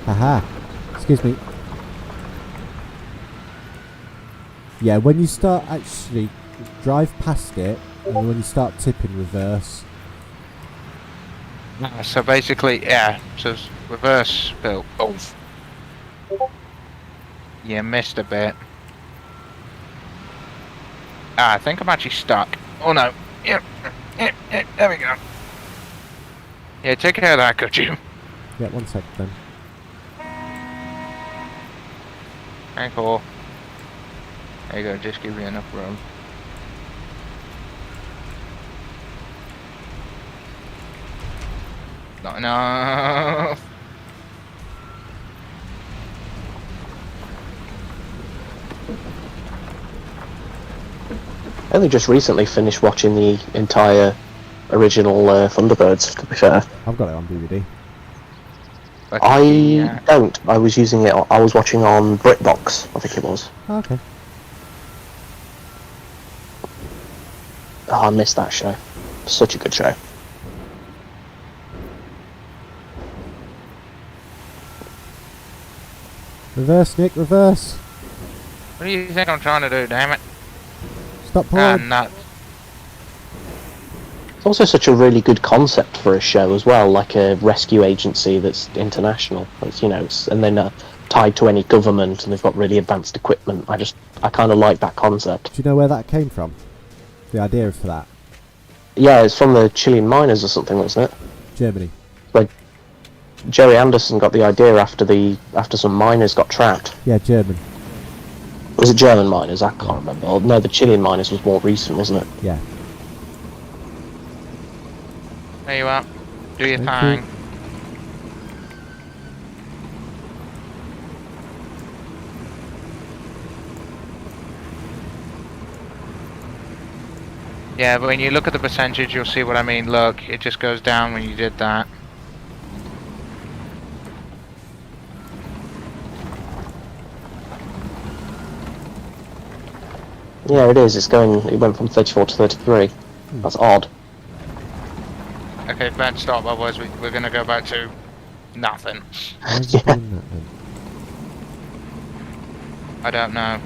Aha. Excuse me. Yeah, when you start actually drive past it, and when you start tipping reverse. So basically, yeah, so it's reverse fill. Oh. Yeah, missed a bit. I think I'm actually stuck. Oh no. Yep, there we go. Yeah, take care of that, could you? Yeah, 1 sec then. Very cool. There you go, just give you enough room. Not enough. I only just recently finished watching the entire original Thunderbirds, to be fair. I've got it on DVD. But I don't. I was using it, I was watching on BritBox, I think it was. Oh, okay. Oh, I missed that show. Such a good show. Reverse, Nick, reverse. what do you think I'm trying to do, damn it? Stop Ah, pulling. nuts. It's also such a really good concept for a show as well, like a rescue agency that's international. It's, you know, and then tied to any government, and they've got really advanced equipment. I kind of like that concept. Do you know where that came from? The idea for that? Yeah, it's from the Chilean miners or something, wasn't it? Germany. Like Jerry Anderson got the idea after some miners got trapped. Yeah, German. Was it German miners? I can't remember. Oh, no, the Chilean miners was more recent, wasn't it? Yeah. There you are. Do your Thank thing. Yeah, but when you look at the percentage, you'll see what I mean. Look, it just goes down when you did that. Yeah, it is. It went from 34 to 33. That's odd. Okay, Ben, stop, otherwise we're gonna go back to nothing. Why is it doing that then? I don't know.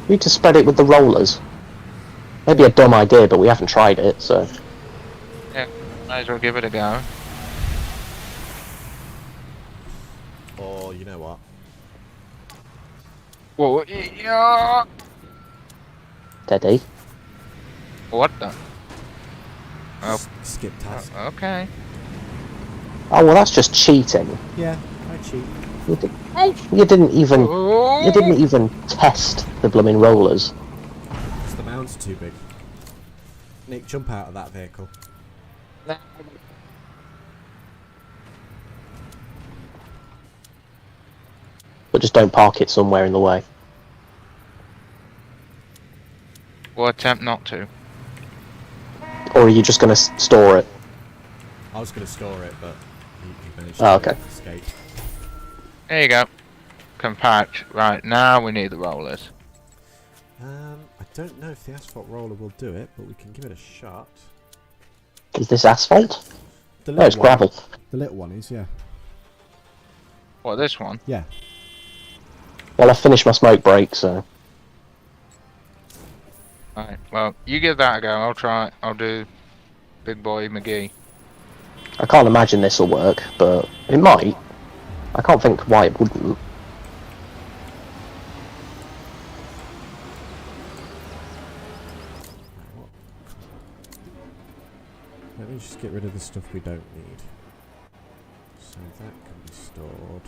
We need to spread it with the rollers. Maybe a dumb idea, but we haven't tried it, so... Yeah, might as well give it a go. Or, you know what? Whoa, yeah. Teddy. What the? Oh, Skip task. okay. Oh, well, that's just cheating. Yeah, I cheat. You didn't even test the blooming rollers. Because the mounds are too big. Nick, jump out of that vehicle. But just don't park it somewhere in the way. We'll attempt not to. Or are you just going to store it? I was going to store it, but he managed Oh, to okay. escape. There you go. Compact. Right, now we need the rollers. I don't know if the asphalt roller will do it, but we can give it a shot. Is this asphalt? The No, it's little one, gravel. the little one is, yeah. What, this one? Yeah. Well, I finished my smoke break, so... Right, well, you give that a go. I'll do Big Boy McGee. I can't imagine this will work, but it might. I can't think why it wouldn't. Let me just get rid of the stuff we don't need. So that can be stored.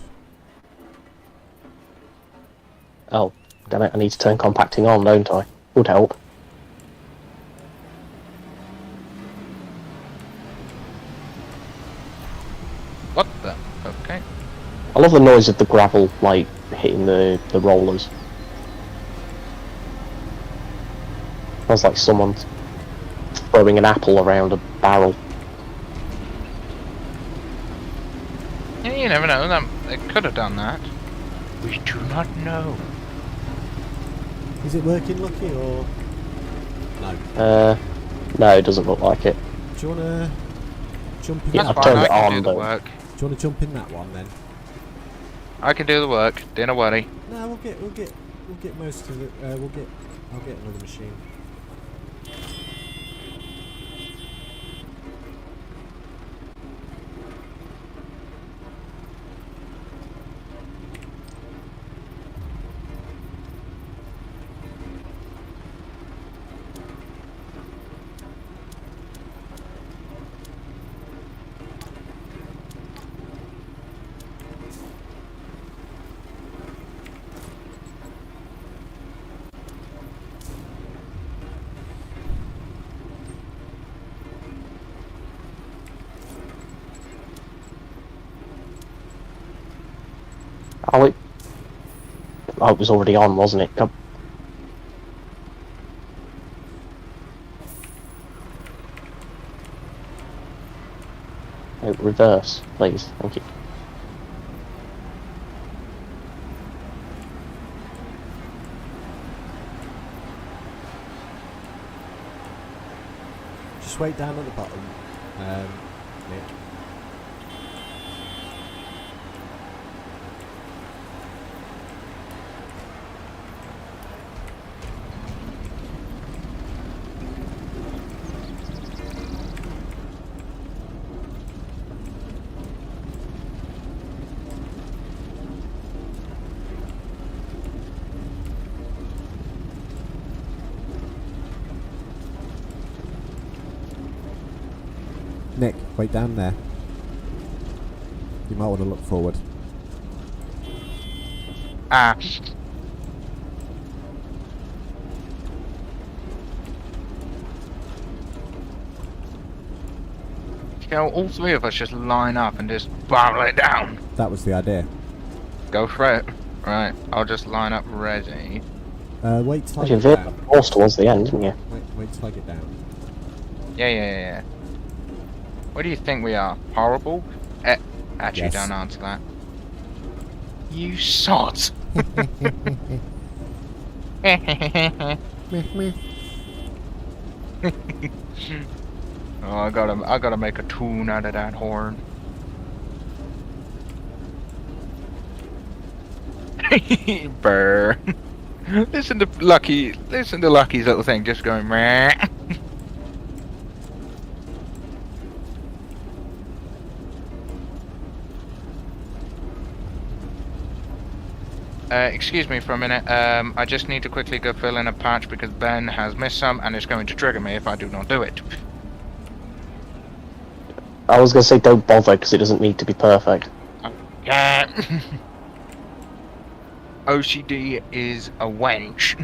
Oh, damn it, I need to turn compacting on, don't I? Would help. What the? Okay. I love the noise of the gravel, like, hitting the rollers. Sounds like someone throwing an apple around a barrel. Yeah, you never know. They could have done that. We do not know. Is it working, Lucky, or...? No. No, it doesn't look like it. Do you want to jump in Yeah, that I've That's turned fine. it I can on, do the though. work. Do you want to jump in that one, then? I can do the work. Don't worry. No, we'll get most of it. I'll get another machine. Oh, it was already on, wasn't it? Come. Oh, reverse, please. Thank you. Just wait down at the bottom. Yeah. Nick, wait down there. You might want to look forward. Ah. Shall all three of us just line up and just barrel it down? That was the idea. Go for it. Right, I'll just line up ready. Wait till I You get veered down. force towards the end, didn't you? Wait till I get down. Yeah. What do you think we are? Horrible? Actually, Yes. don't answer that. You sot! Oh, I gotta make a tune out of that horn. Brr. Listen to Lucky's little thing just going meh. Excuse me for a minute. I just need to quickly go fill in a patch because Ben has missed some and it's going to trigger me if I do not do it. I was going to say don't bother because it doesn't need to be perfect. Yeah. OCD is a wench.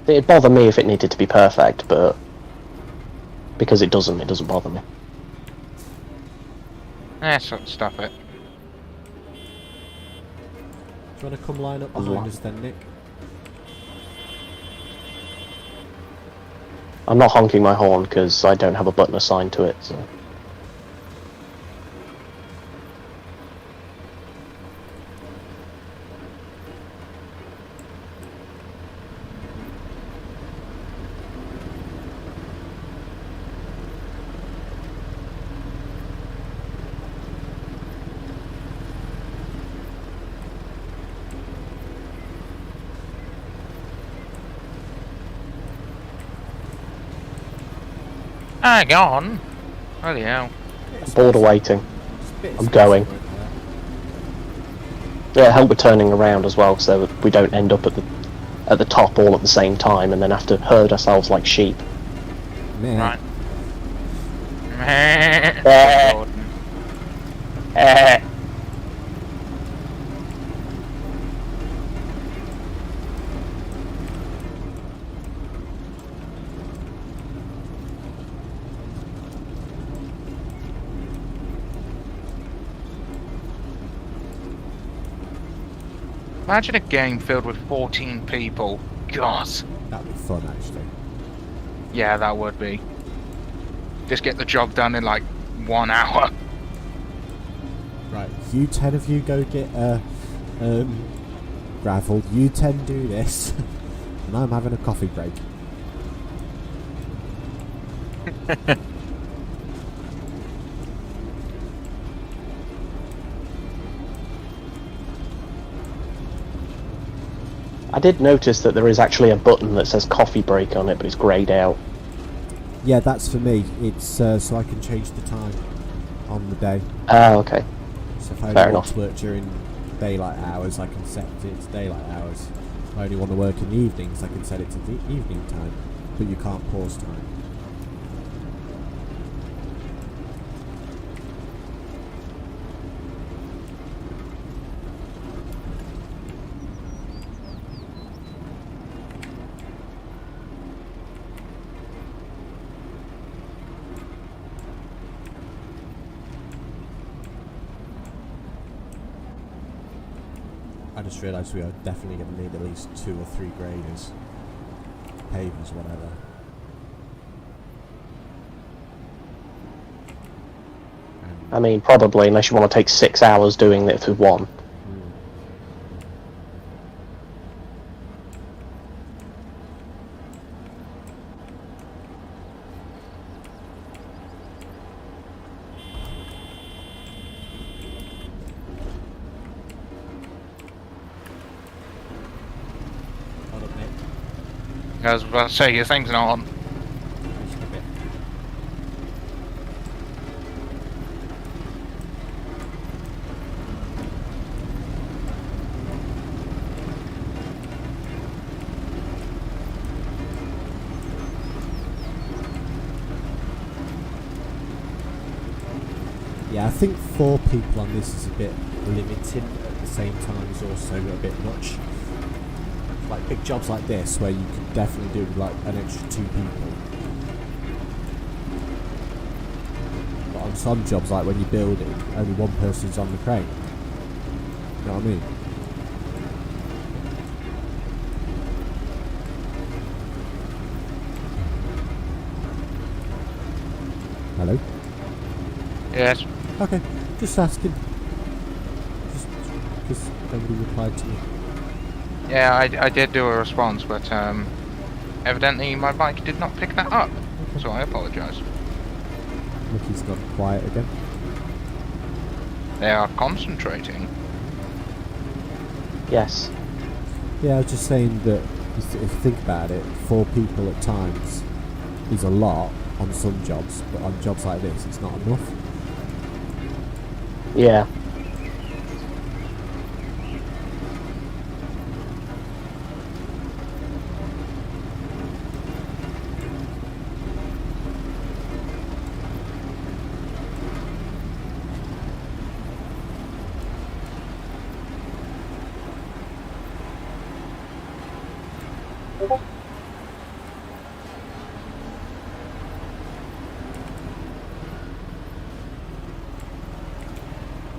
It'd bother me if it needed to be perfect, but because it doesn't bother me. Stuff it. Do you want to come line up behind us then, Nick? I'm not honking my horn because I don't have a button assigned to it. So. Hang on. Holy hell. Bored of waiting. I'm going. Yeah, help with turning around as well, so that we don't end up at the top all at the same time and then have to herd ourselves like sheep. Man. Right. Imagine a game filled with 14 people. God. That'd be fun, actually. Yeah, that would be. Just get the job done in like 1 hour. Right, you 10 of you go get gravel. You 10 do this. And I'm having a coffee break. I did notice that there is actually a button that says coffee break on it, but it's greyed out. Yeah, that's for me. It's so I can change the time on the day. Ah, okay. So if I Fair only want enough. to work during daylight hours, I can set it to daylight hours. If I only want to work in the evenings, I can set it to the evening time. But you can't pause time. I just realised we are definitely going to need at least 2 or 3 graders, pavers, whatever. I mean, probably, unless you want to take 6 hours doing it with one. Hold up, Nick. I was about to say, your thing's not on. Just a bit. Yeah, I think 4 people on this is a bit limiting. At the same time, is also a bit much. Like big jobs like this, where you could definitely do with like an extra 2 people. But on some jobs, like when you're building, only 1 person's on the crane. You know what I mean? Hello? Yes. Okay, just asking. Just because nobody replied to me. Yeah, I did do a response, but evidently my mic did not pick that up. So I apologise. Mickey's gone quiet again. They are concentrating. Yes. Yeah, I was just saying that if you think about it, 4 people at times is a lot on some jobs, but on jobs like this, it's not enough. Yeah.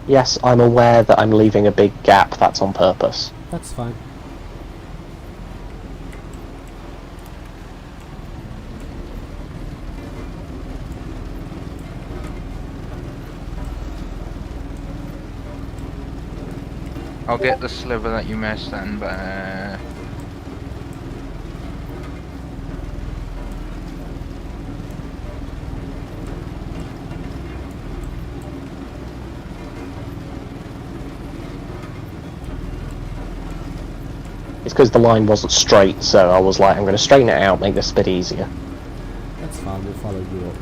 Yes, I'm aware that I'm leaving a big gap. That's on purpose. That's fine. I'll get the sliver that you missed then, but It's because the line wasn't straight, so I was like, I'm going to straighten it out, make this a bit easier. That's fine, we'll follow you up.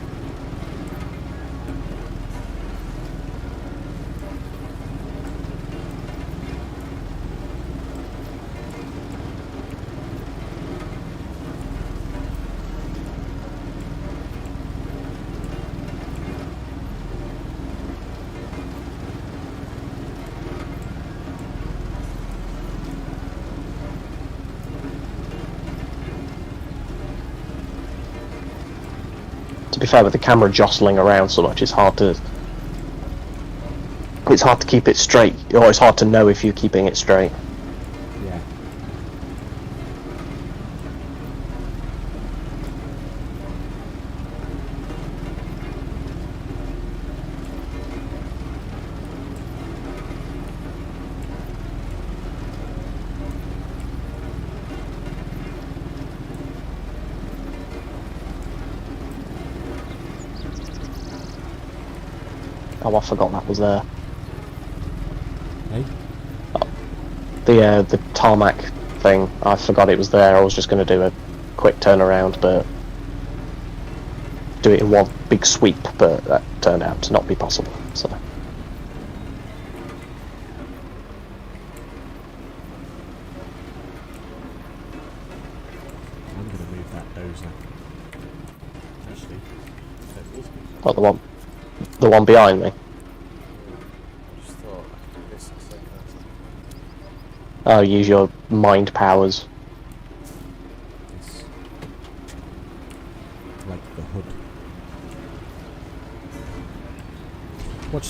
To be fair, with the camera jostling around so much, it's hard to keep it straight, or it's hard to know if you're keeping it straight. Yeah. Oh, I forgot that was there. Hey? The tarmac thing, I forgot it was there. I was just going to do a quick turnaround, but do it in one big sweep, but that turned out to not be possible, so... I'm going to move that dozer. Actually, that is good. Oh, the one behind me. I just thought I could do this instead of Oh, use your mind powers. this. Like the hood. Watch,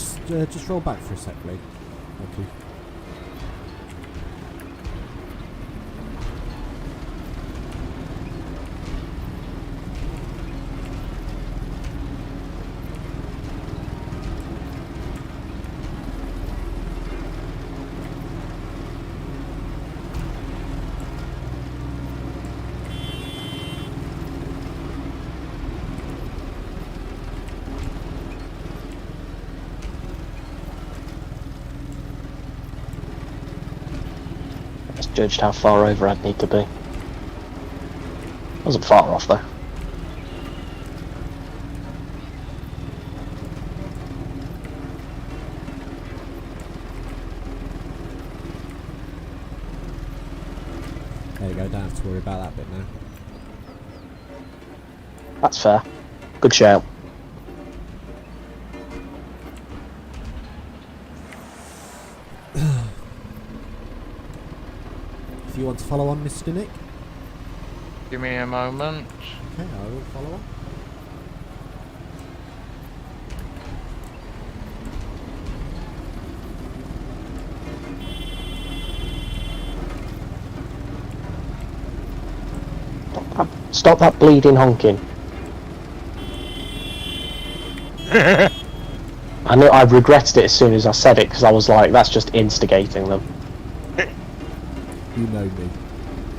just roll back for a sec, Blake. Thank you. Just judged how far over I'd need to be. Wasn't far off though. There you go, don't have to worry about that bit now. That's fair. Good shout. If you want to follow on, Mr. Nick. give me a moment. Okay, I will follow on. Stop that bleeding honking. I knew I regretted it as soon as I said it because I was like, that's just instigating them. You know me.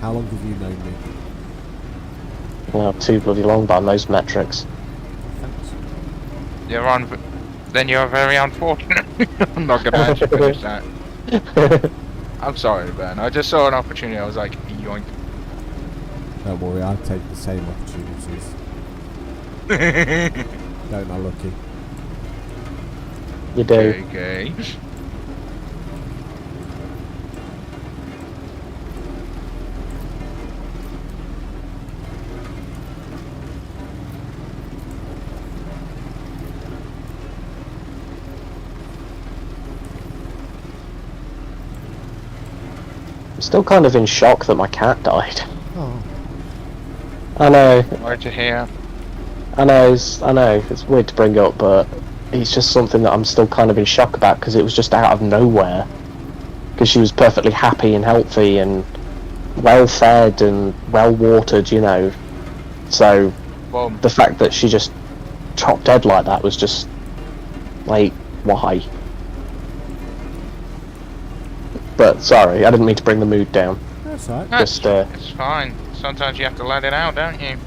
How long have you known me? You know, too bloody long by those metrics. Thanks. Then you're very unfortunate. I'm not gonna let you finish that. I'm sorry, Ben. I just saw an opportunity. I was like, yoink. Don't worry, I take the same opportunities. Don't I, Lucky? You do. Okay. I'm still kind of in shock that my cat died. Oh. I know, Right to here. I know, it's weird to bring up, but it's just something that I'm still kind of in shock about, because it was just out of nowhere. Because she was perfectly happy and healthy and well fed and well watered, you know. So Boom. the fact that she just chopped dead like that was just like, why? But sorry, I didn't mean to bring the mood down. That's all right. Just It's fine. Sometimes you have to let it out, don't you?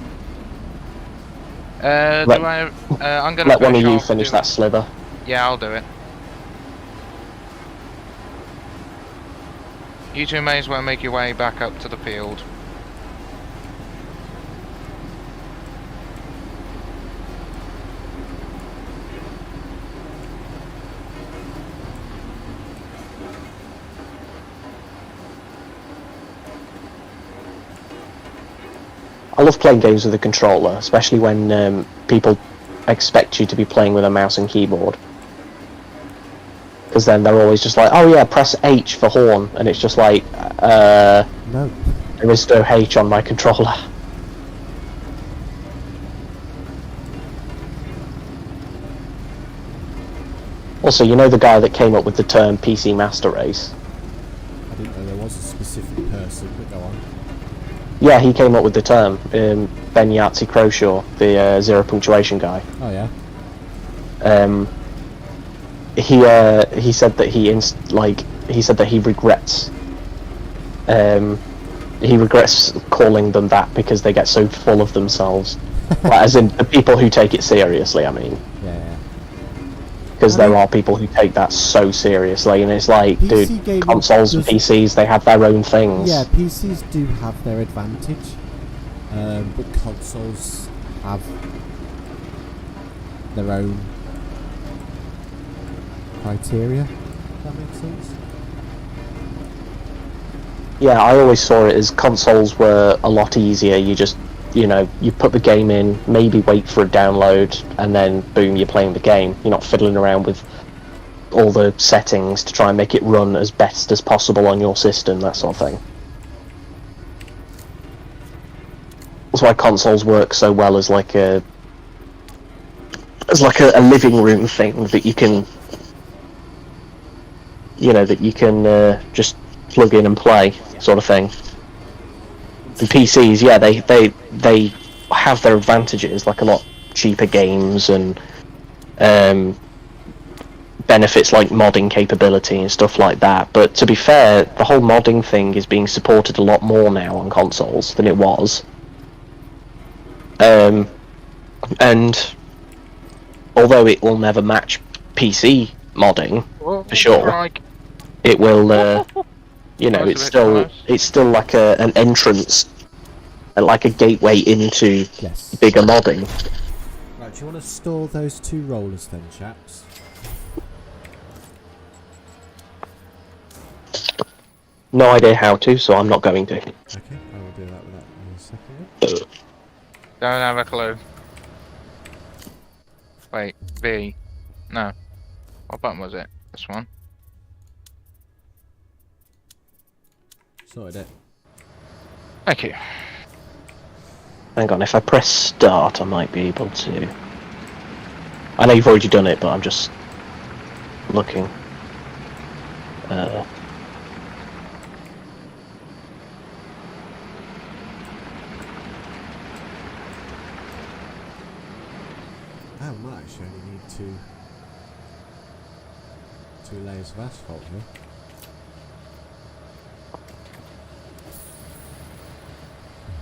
Let- I'm gonna let one of finish you off finish doing- that sliver. Yeah, I'll do it. You two may as well make your way back up to the field. I love playing games with a controller, especially when people expect you to be playing with a mouse and keyboard. Because then they're always just like, oh yeah, press H for horn, and it's just like, No. there is no H on my controller. Also, you know the guy that came up with the term PC Master Race? I didn't know there was a specific person, but go on. Yeah, he came up with the term. Ben Yahtzee Croshaw, the zero punctuation guy. Oh yeah. He said that he said that he regrets calling them that because they get so full of themselves. Like, as in the people who take it seriously, I mean. Yeah. Because there are people who take that so seriously, and it's like, PC dude, gaming consoles and does- PCs, they have their own things. Yeah, PCs do have their advantage, but consoles have their own criteria. If that makes sense. Yeah, I always saw it as consoles were a lot easier. You just, you know, you put the game in, maybe wait for a download, and then boom, you're playing the game. You're not fiddling around with all the settings to try and make it run as best as possible on your system, that sort of thing. That's why consoles work so well as like a living room thing that you can, you know, that you can just plug in and play, sort of thing. And PCs, yeah, they have their advantages, like a lot cheaper games and benefits like modding capability and stuff like that. But to be fair, the whole modding thing is being supported a lot more now on consoles than it was. And although it will never match PC modding for sure, it will. You know, it's still like an entrance, like a gateway into Yes. bigger modding. Right, do you want to store those two rollers then, chaps? No idea how to, so I'm not going to. Okay, I will do that without a second. Don't have a clue. Wait, V. No. What button was it? This one. Sorted it. Thank you. Hang on, if I press start, I might be able to. I know you've already done it, but I'm just looking. I might actually only need two layers of asphalt here.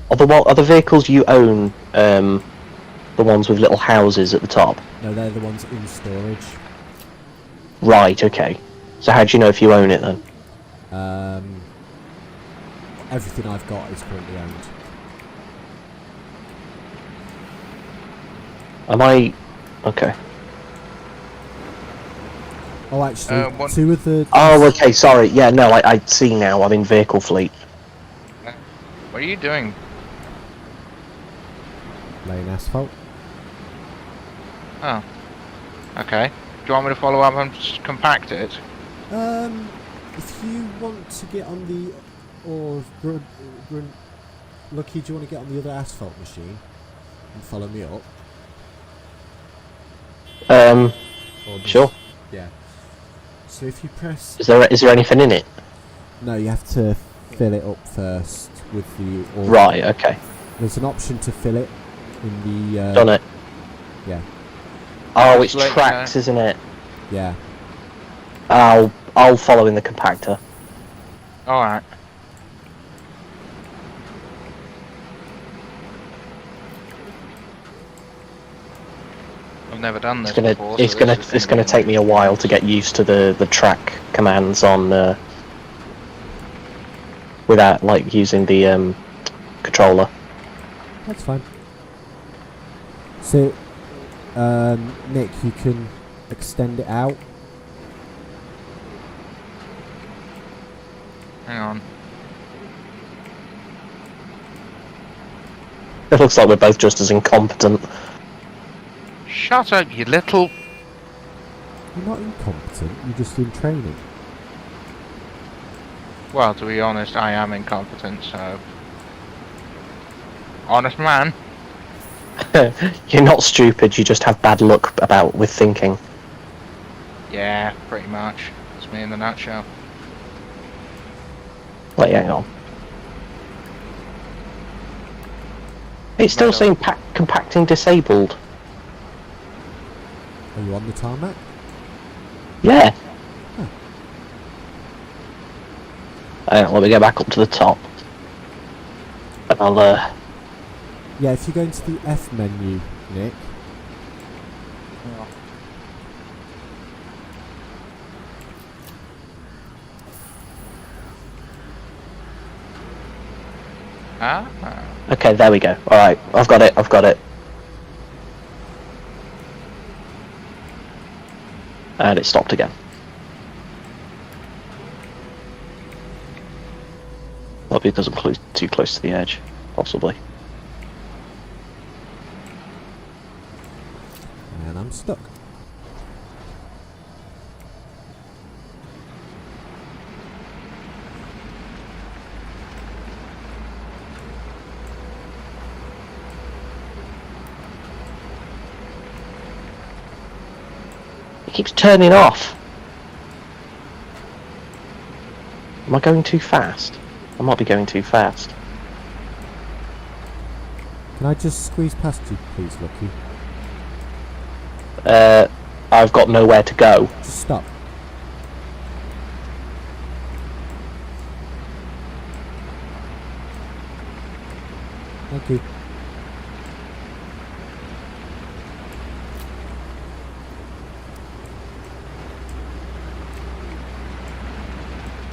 Are the vehicles you own the ones with little houses at the top? No, they're the ones in storage. Right, okay. So how do you know if you own it then? Everything I've got is currently owned. Am I... Okay. Oh, actually, one- two of the... Oh, okay, sorry. Yeah, no, I see now. I'm in vehicle fleet. What are you doing? Laying asphalt. Oh. Okay. Do you want me to follow up and just compact it? If you want to get on the... Lucky, do you want to get on the other asphalt machine and follow me up? Or does- Sure. Yeah. So if you press... Is there anything in it? No, you have to fill it up first with the... Right. Okay. There's an option to fill it in the... Done it. Yeah. Oh, it's Just let you tracks, know. isn't it? Yeah. I'll follow in the compactor. Alright. I've never done this before. so It's gonna take me a while to get used to the track commands on without like using the controller. That's fine. So, Nick, you can extend it out. Hang on. It looks like we're both just as incompetent. Shut up, you little... You're not incompetent, you're just in training. Well, to be honest, I am incompetent, so... Honest man. You're not stupid. You just have bad luck with thinking. Yeah, pretty much. It's me in a nutshell. Wait, hang on. It's still saying compacting disabled. Are you on the tarmac? Yeah. Huh. Hang on, let me get back up to the top. And I'll Yeah, if you go into the F menu, Nick. Ah. Okay, there we go. Alright, I've got it. And it stopped again. Probably because I'm too close to the edge, possibly. And I'm stuck. It keeps turning off. Am I going too fast? I might be going too fast. Can I just squeeze past you, please, Lucky? I've got nowhere to go. Just stop. Thank you.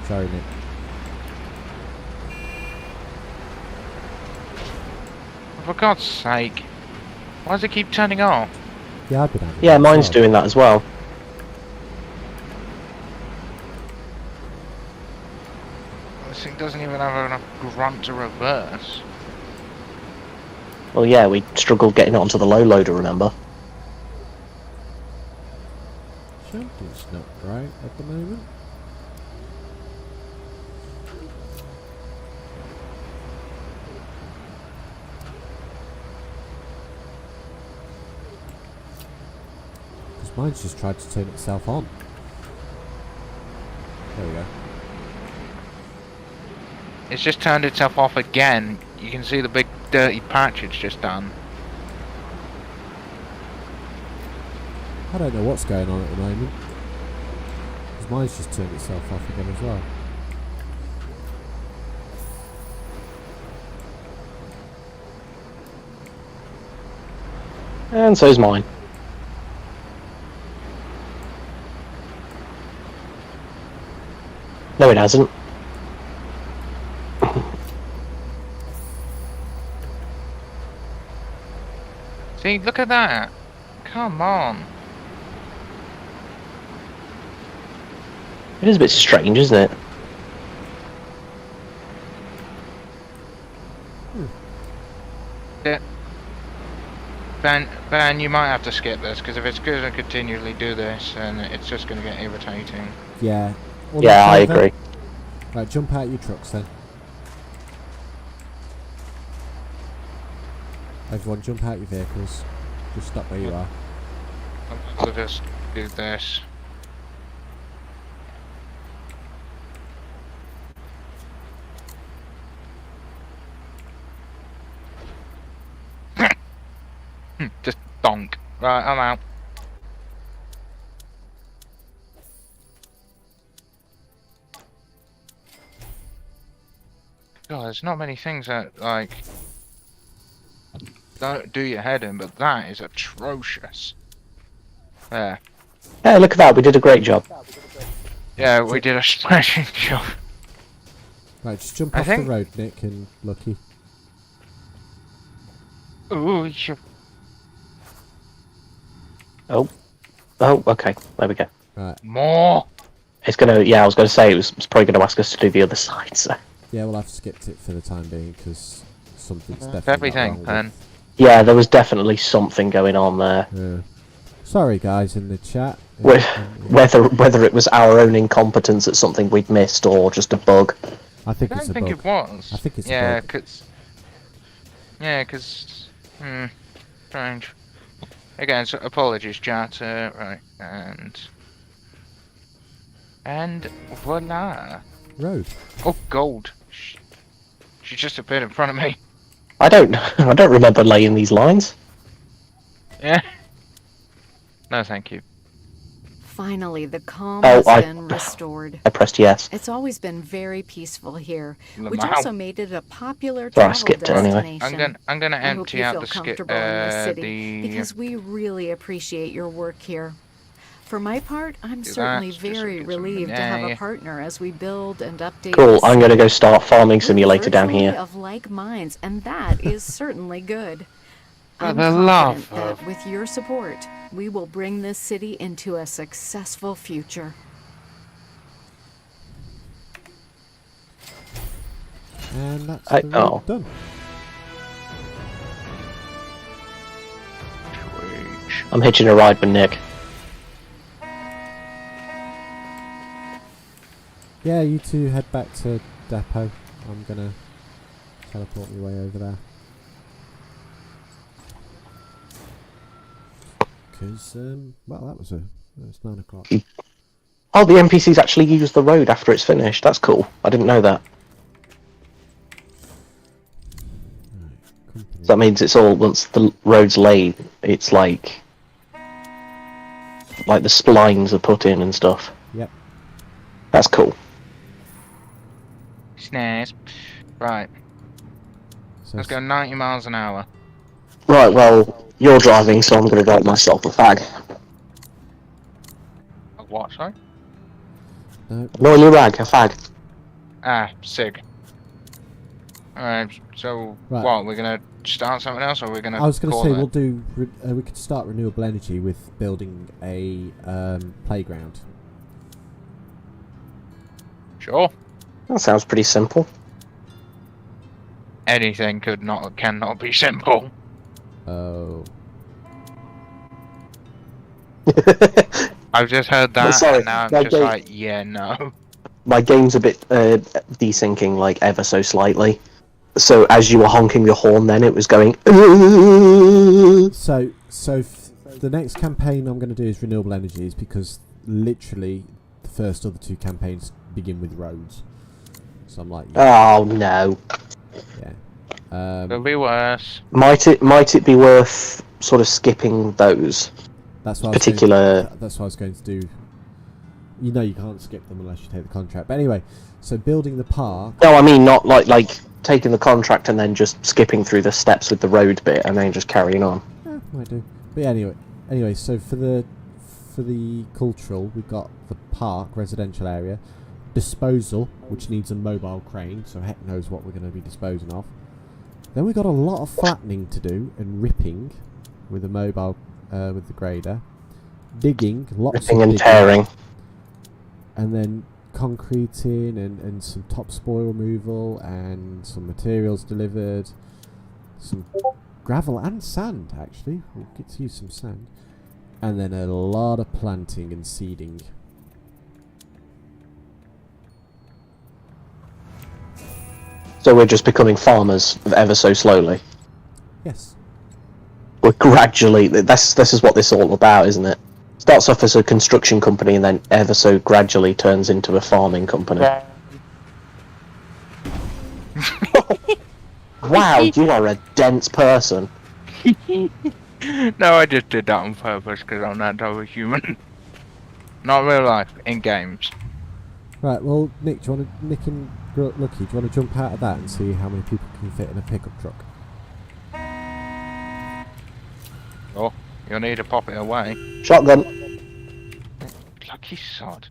Sorry, Nick. For God's sake. Why does it keep turning off? Yeah, I've been having Yeah, that mine's as well. doing that as well. This thing doesn't even have enough grunt to reverse. Well, yeah, we struggled getting it onto the low loader, remember? Something's not right at the moment. Because mine's just tried to turn itself on. There we go. It's just turned itself off again. You can see the big dirty patch it's just done. I don't know what's going on at the moment. Because mine's just turned itself off again as well. And so's mine. No, it hasn't. See, look at that. Come on. It is a bit strange, isn't it? Yeah. Ben, you might have to skip this, because if it's going to continually do this, then it's just going to get irritating. Yeah. All Yeah, in I favour? agree. Right, jump out your trucks then. Everyone jump out your vehicles. Just stop where you are. we'll just do this. Just donk. Right, I'm out. God, there's not many things that, like, don't do your head in, but that is atrocious. There. Hey, look at that. We did a great job. Yeah, we did a smashing job. Right, just jump off the road, Nick and Lucky. Ooh, you... Oh, okay. There we go. Right. More! It's gonna. Yeah, I was gonna say it's probably gonna ask us to do the other side. So. Yeah, well, I've skipped it for the time being because something's That's definitely everything, not wrong then. with- Yeah, there was definitely something going on there. Yeah. Sorry, guys, in the chat. Whether it was our own incompetence at something we'd missed or just a bug. I think I it's don't a think bug. it was. I think it's a yeah, bug. cause strange. Again, so apologies, chat. Right, and voila. Road. Oh, gold. She just appeared in front of me. I don't remember laying these lines. Yeah. No, thank you. Finally, the calm Oh, has been restored. I pressed yes. It's always been very peaceful here, Lamau. which also made it a popular Sorry, I travel skipped it anyway. destination. I'm gonna I hope empty you out feel the comfortable in this city the because we really appreciate your work here. For my part, I'm Do certainly that, just so we very get some relieved to have a money. partner as we build and update. Cool. this I'm gonna city. go start farming We're simulator down virtually here. of like minds, and that is certainly good. For I'm the love confident that of- with your support, we will bring this city into a successful future. And that's the road oh. done. Twitch. I'm hitching a ride with Nick. Yeah, you two head back to depot. I'm gonna teleport my way over there. Because, well, that was 9 o'clock. Oh, the NPCs actually use the road after it's finished. That's cool. I didn't know that. Company. So that means it's all, once the road's laid, it's like the splines are put in and stuff. Yep. That's cool. Snares. Right, So let's go 90 miles an hour. Right, well, you're driving, so I'm going to grab myself a fag. A what, sorry? No, An oily rag, a fag. Ah, sig. Alright, so Right. what, we're gonna start something else, or we're gonna I was going to call say it? we'll do. We could start renewable energy with building a playground. Sure. That sounds pretty simple. Anything cannot be simple. Oh, I've just heard that, sorry, and now I'm my just game- like, yeah, no. My game's a bit desyncing, like, ever so slightly. So as you were honking your horn then, it was going... so the next campaign I'm going to do is renewable energies because literally the first other two campaigns begin with roads. So I'm like, yeah. Oh, no. Could be worse. Might it be worth sort of skipping those? That's what particular- that's what I was going to do. You know you can't skip them unless you take the contract. But anyway, so building the park. No, I mean not like taking the contract and then just skipping through the steps with the road bit and then just carrying on. Might do. But yeah, anyway, so for the cultural, we've got the park, residential area, disposal, which needs a mobile crane, so heck knows what we're going to be disposing of. Then we've got a lot of flattening to do and ripping with the mobile, with the grader. Digging, lots Ripping of and digging. tearing. And then concreting and some topsoil removal and some materials delivered. Some gravel and sand, actually. We'll get to use some sand. And then a lot of planting and seeding. So we're just becoming farmers ever so slowly. Yes. We're gradually... This is what this is all about, isn't it? starts off as a construction company and then ever so gradually turns into a farming company. Wow, you are a dense person. No, I just did that on purpose because I'm that type of human. Not real life, in games. Right, well, Nick, do you want to, Nick and Lucky, do you want to jump out of that and see how many people can fit in a pickup truck? Oh, you'll need to pop it away. Shotgun. Lucky sod.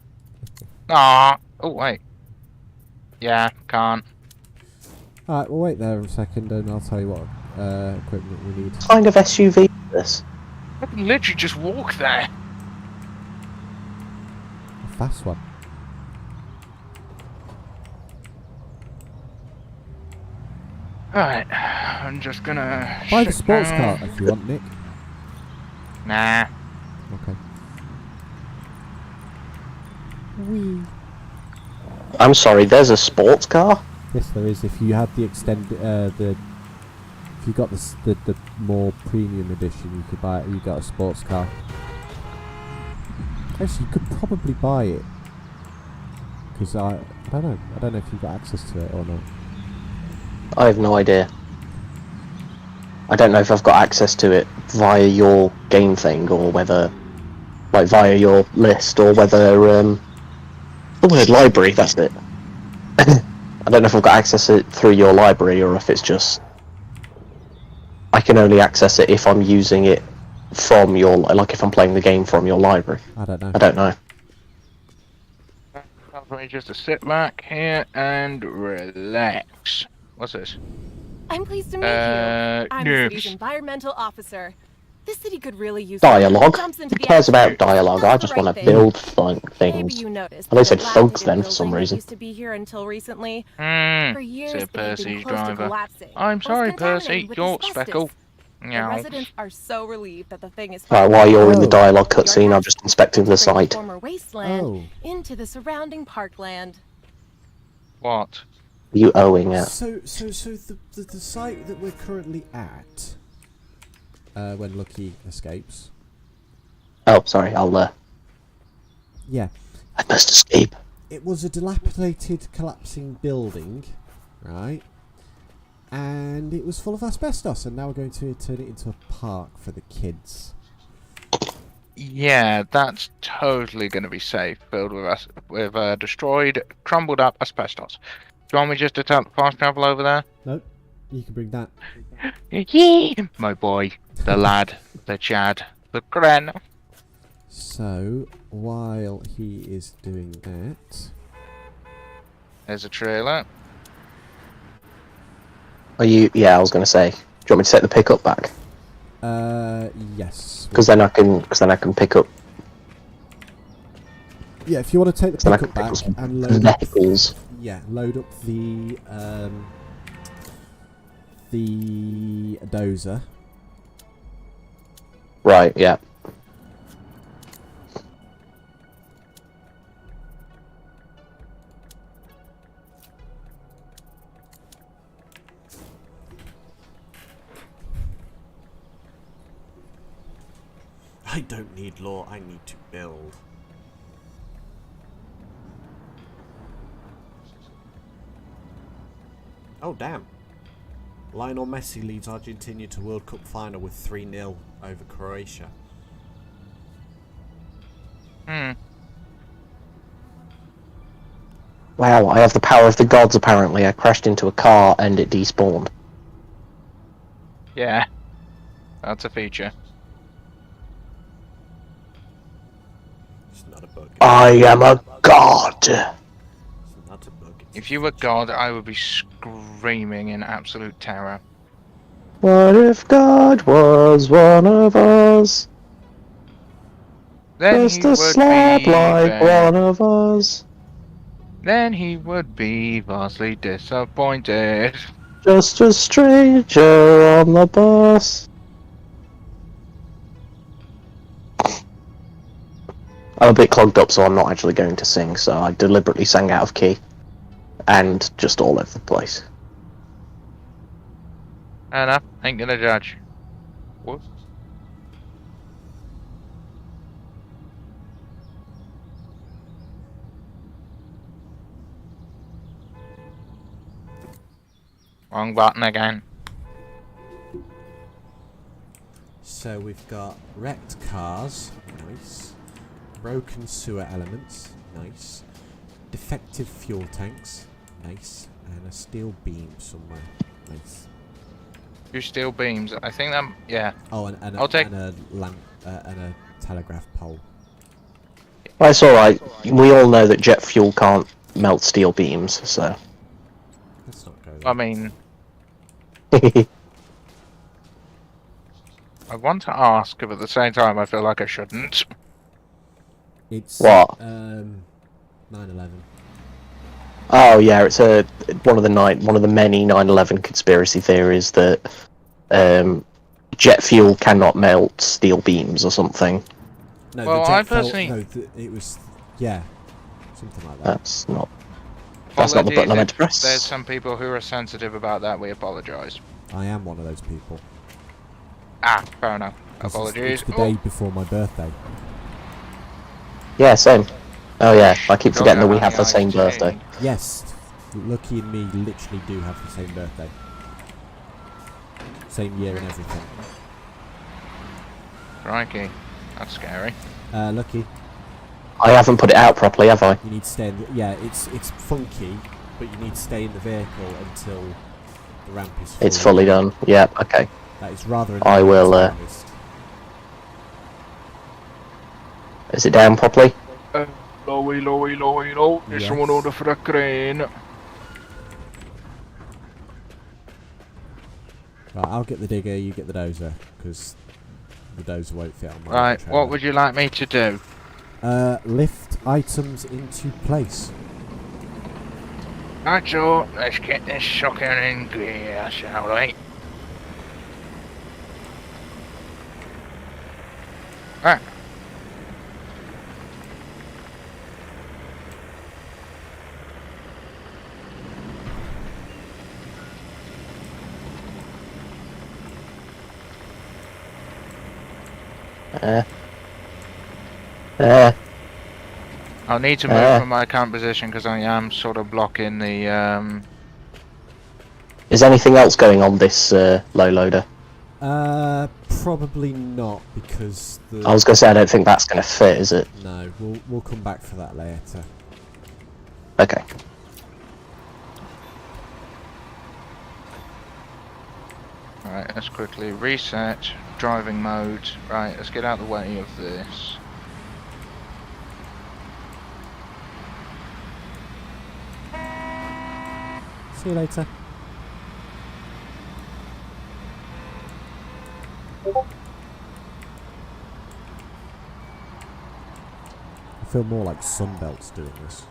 Ah. Oh wait. Yeah, can't. Alright, we'll wait there a second and I'll tell you what equipment we need. What kind of SUV is this? I can literally just walk there. A fast one. Right, I'm just gonna... Buy the sit sports down. car if you want, Nick. Nah. Okay. Whee. I'm sorry, there's a sports car? Yes, there is. If you had the if you got the more premium edition, you could buy it. You got a sports car. Actually, you could probably buy it because I don't know. I don't know if you've got access to it or not. I have no idea. I don't know if I've got access to it via your game thing or whether, like, via your list or whether, the word library, that's it. I don't know if I've got access to it through your library or if it's just... I can only access it if I'm using it from your... like, if I'm playing the game from your library. I don't know. I don't know. Time for me just to sit back here and relax. What's this? I'm pleased to meet you. I'm the Yes. city's environmental officer. This city could really use Dialogue? jumps Who into the cares action. about dialogue? I Does just the want right to thing. build fun Maybe things. you noticed. Well, they that said folks dilapidated then for some building that reason. used to be here until recently. For Hmm. years, Said it had been Percy's close to driver. collapsing. I'm Was sorry, contaminated Percy. with Your asbestos. speckle. The Meow. residents are so relieved that the thing is Right, while you're in the Oh. dialogue cutscene, I'm just inspecting the integrating site. former wasteland Oh. into the surrounding parkland. What? You owing it? So the site that we're currently at, when Lucky escapes. Oh, sorry, Yeah, I must escape. it was a dilapidated, collapsing building, right? And it was full of asbestos, and now we're going to turn it into a park for the kids. Yeah, that's totally going to be safe. Filled with destroyed, crumbled up asbestos. Do you want me just to tell the fast travel over there? Nope, you can bring that. Yeah, my boy, the lad, the Chad, the Gren. So while he is doing that, There's a trailer. Are you? Yeah, I was going to say. Do you want me to take the pickup back? yes. Because then I can pick up Yeah, if you want to take the then I can pickup pick up back some and load up, vehicles. yeah, load up the dozer. Right. Yeah. I don't need law, I need to build. Oh damn. Lionel Messi leads Argentina to World Cup final with 3-0 over Croatia. Hmm. Wow, I have the power of the gods. Apparently, I crashed into a car and it despawned. Yeah. That's a feature. It's not a bug. I am a god. It's not a bug. If you were God, I would be screaming in absolute terror. What if God was one of us? Then Just he a would slab be like one of us. Then he would be vastly disappointed. Just a stranger on the bus. I'm a bit clogged up, so I'm not actually going to sing, so I deliberately sang out of key. And just all over the place. Fair enough, ain't gonna judge. Whoops. Wrong button again. So we've got wrecked cars, nice. Broken sewer elements, nice. Defective fuel tanks, nice. And a steel beam somewhere, nice. 2 steel beams. I think that. Yeah. Oh, and I'll take- a lamp and a telegraph pole. Well, it's alright. We all know that jet fuel can't melt steel beams, so. Let's not go there. I mean, I want to ask, but at the same time, I feel like I shouldn't. It's What? 9/11. Oh yeah, it's one of the many 9/11 conspiracy theories that jet fuel cannot melt steel beams or something. No, Well, the jet I fell- personally- no, it was something like that. That's not the button I meant to press. There's some people who are sensitive about that. We apologise. I am one of those people. Ah, fair enough. 'Cause Apologies. It's the day before my birthday. Yeah, same. Oh yeah, I keep Don't forgetting that we have have any the same iced birthday. tea. Yes, Lucky and me literally do have the same birthday. Same year and everything. Crikey, that's scary. Lucky, I haven't put it out properly, have I? you need to stay in it's funky, but you need to stay in the vehicle until the ramp is fully It's fully done. Yeah, okay. That is rather I will, annoying, to be honest. Is it down properly? Lowy. There's Yes. someone order for a crane. Right, I'll get the digger, you get the dozer, because the dozer won't fit on my Right, trailer. what would you like me to do? Lift items into place. Right, so let's get this sucker in gear, shall we? Right. I'll need to move from my current position because I am sort of blocking the. Is anything else going on this low loader? Probably not, because the... I was going to say I don't think that's going to fit, is it? No, we'll come back for that later. Okay. Right, let's quickly reset driving mode. Right, let's get out of the way of this. See you later. I feel more like Sunbelt's doing this.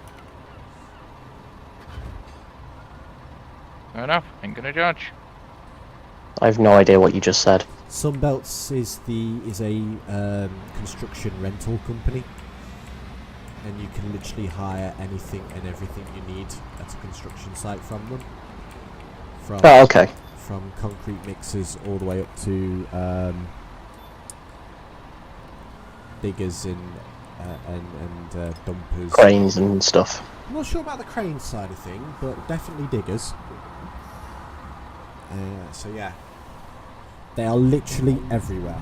Fair enough, ain't gonna judge. I have no idea what you just said. Sunbelt's is a construction rental company, and you can literally hire anything and everything you need at a construction site from them. Oh, okay. From concrete mixers all the way up to diggers and dumpers. Cranes and stuff. I'm not sure about the crane side of thing, but definitely diggers. So yeah, they are literally everywhere.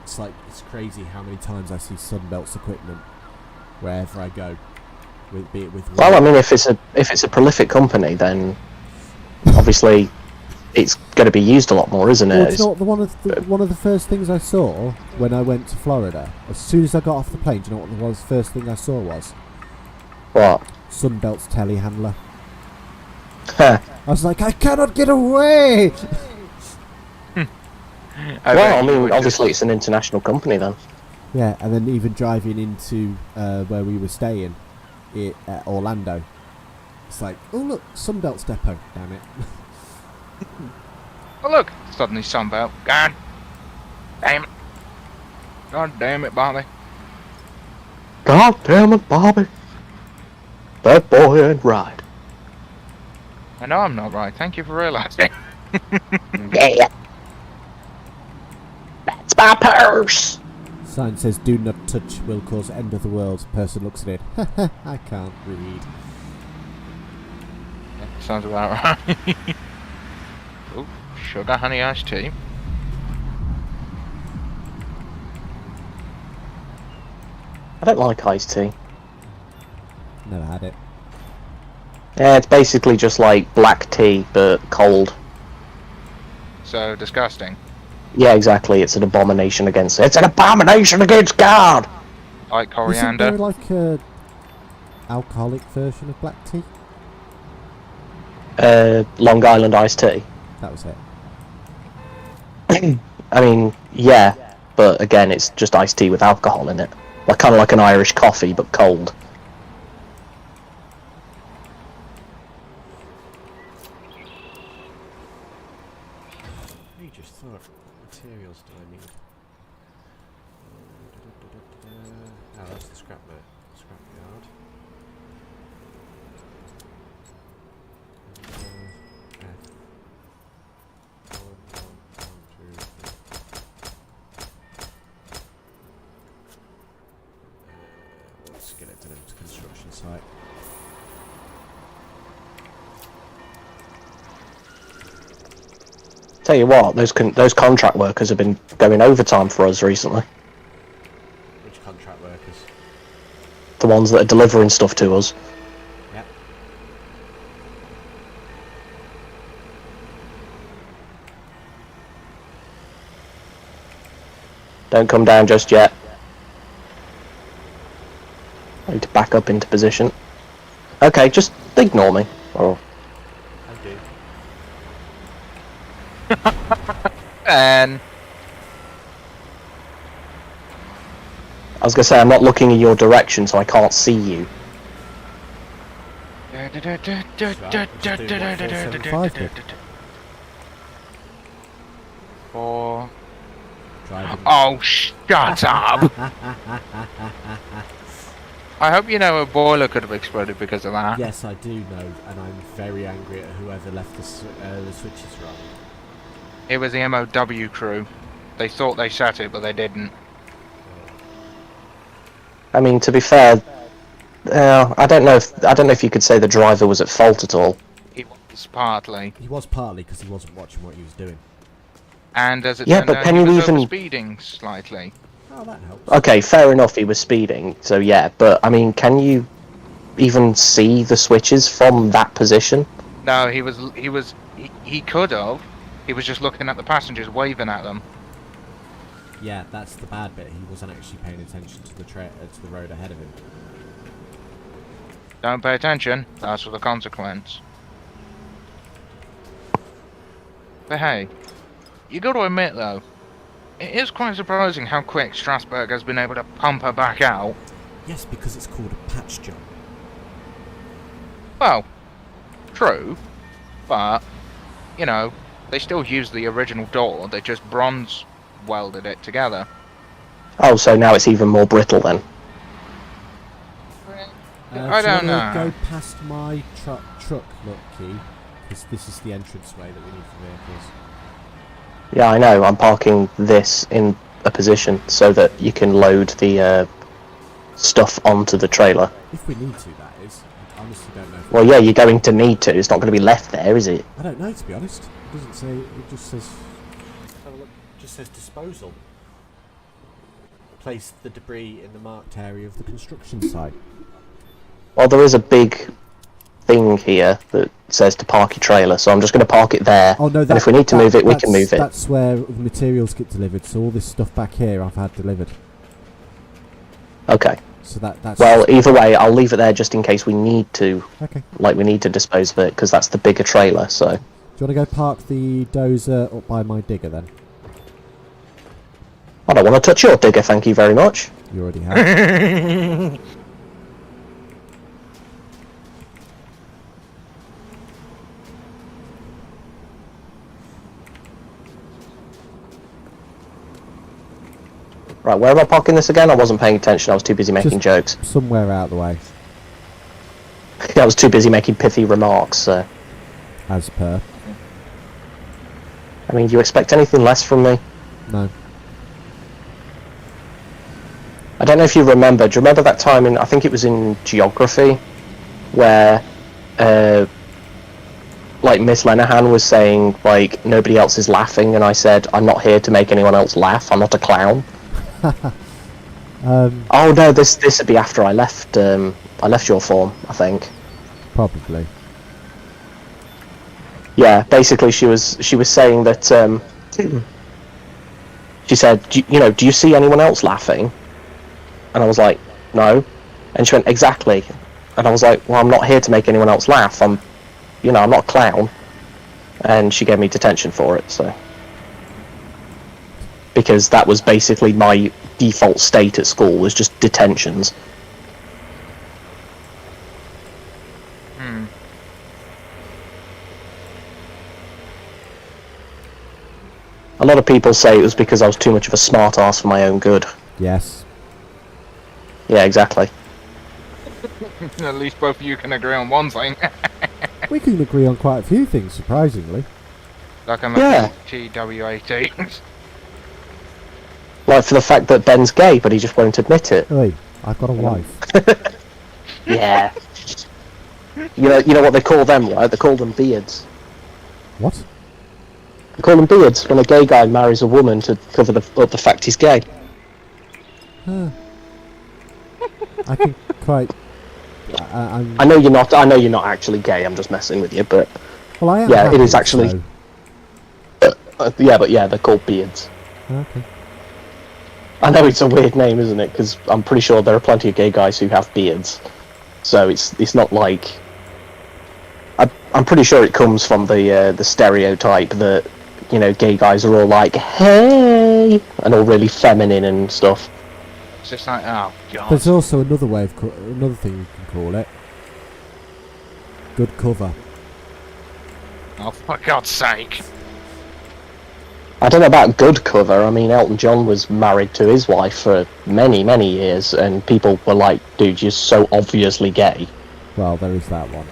It's crazy how many times I see Sunbelt's equipment wherever I go. Be it with Well, I mean, if it's a prolific company, then obviously it's going to be used a lot more, isn't it? Well, do you know what one of the first things I saw when I went to Florida? As soon as I got off the plane, do you know what the first thing I saw was? What? Sunbelt's telehandler. I was like, I cannot get away! Well, I mean, obviously it's an international company then. Yeah, and then even driving into where we were staying at Orlando, it's like, oh look, Sunbelt's depot, damn it. Oh look, suddenly Sunbelt. God damn it. God damn it, Bobby. God damn it, Bobby. That boy ain't right. I know I'm not right, thank you for realising. Yeah. That's my purse. Sign says, do not touch, will cause end of the world. Person looks at it. I can't read. sounds about right. Ooh, sugar honey iced tea. I don't like iced tea. Never had it. Yeah, it's basically just like black tea, but cold. So disgusting. Yeah, exactly. It's an abomination against... It's an abomination against God! Like Isn't coriander. there like a alcoholic version of black tea? Long Island iced tea. That was it. I mean, yeah, but again, it's just iced tea with alcohol in it. Like, kind of like an Irish coffee, but cold. You just thought, materials do I need? Oh, that's the scrap yard. Let's get it to the construction site. Tell you what, those contract workers have been going overtime for us recently. Which contract workers? The ones that are delivering stuff to us. Yep. Don't come down just yet. I need to back up into position. Okay, just ignore me. Oh. I do. And I was gonna say, I'm not looking in your direction, so I can't see you. Four. Driving. Oh, shut up! I hope you know a boiler could have exploded because of that. Yes, I do know, and I'm very angry at whoever left the switches wrong. It was the MOW crew. They thought they set it, but they didn't. I mean, to be fair, I don't know if you could say the driver was at fault at all. He was partly. He was partly because he wasn't watching what he was doing. And as it Yeah, turned but out, can he you was even- speeding slightly. Oh, that helps. Okay, fair enough, he was speeding, so yeah, but I mean, can you even see the switches from that position? No, he could have. He was just looking at the passengers, waving at them. Yeah, that's the bad bit. He wasn't actually paying attention to the road ahead of him. Don't pay attention, that's for the consequence. But hey, you got to admit though, it is quite surprising how quick Strasbourg has been able to pump her back out. Yes, because it's called a patch job. Well, true, but, you know, they still use the original door, they just bronze welded it together. Oh, so now it's even more brittle then. I do you don't wanna know. go past my truck, look, Key, because this is the entranceway that we need for vehicles. Yeah, I know, I'm parking this in a position so that you can load the stuff onto the trailer. If we need to, that is. I honestly don't know. Well, yeah, you're going to need to, it's not going to be left there, is it? I don't know, to be honest. It doesn't say. It just says. Have a look. It just says disposal. Place the debris in the marked area of the construction site. Well, there is a big thing here that says to park your trailer, so I'm just going to park it there. Oh no! And if we need to move it, we can move it. That's where the materials get delivered. So all this stuff back here, I've had delivered. Okay. So that's. Well, either way, I'll leave it there just in case we need to. Okay. Like, we need to dispose of it, because that's the bigger trailer, so... Do you want to go park the dozer up by my digger then? I don't want to touch your digger, thank you very much. You already have. Right, where am I parking this again? I wasn't paying attention, I was too busy making jokes. Somewhere out of the way, I was too busy making pithy remarks, so... as per. I mean, do you expect anything less from me? No. I don't know if you remember, do you remember that time in, I think it was in geography, where like Miss Lenahan was saying, like nobody else is laughing, and I said I'm not here to make anyone else laugh. I'm not a clown. Oh no, this would be after I left. I left your form, I think. Probably. Yeah, basically she was saying that. She said, do you see anyone else laughing? And I was like, no. And she went, exactly. And I was like, well, I'm not here to make anyone else laugh. I'm not a clown. And she gave me detention for it, so. Because that was basically my default state at school, was just detentions. A lot of people say it was because I was too much of a smart ass for my own good. Yes. Yeah, exactly. At least both of you can agree on one thing. We can agree on quite a few things, surprisingly. Like I'm Yeah. a GW18. Like for the fact that Ben's gay, but he just won't admit it. Hey, I've got a wife. Yeah. You know what they call them, right? They call them beards. What? They call them beards when a gay guy marries a woman to cover up the fact he's gay. I can quite... I'm... I know you're not. I know you're not actually gay. I'm just messing with you, but Well, I am yeah, happy, it is actually. so- Yeah, they're called beards. Okay. I know it's a weird name, isn't it? Because I'm pretty sure there are plenty of gay guys who have beards, so it's not like. I'm pretty sure it comes from the stereotype that gay guys are all like hey and all really feminine and stuff. It's just like, oh god. There's also another way of... another thing you can call it. Good cover. Oh, for God's sake. I don't know about good cover. I mean, Elton John was married to his wife for many, many years, and people were like, dude, you're so obviously gay. Well, there is that one.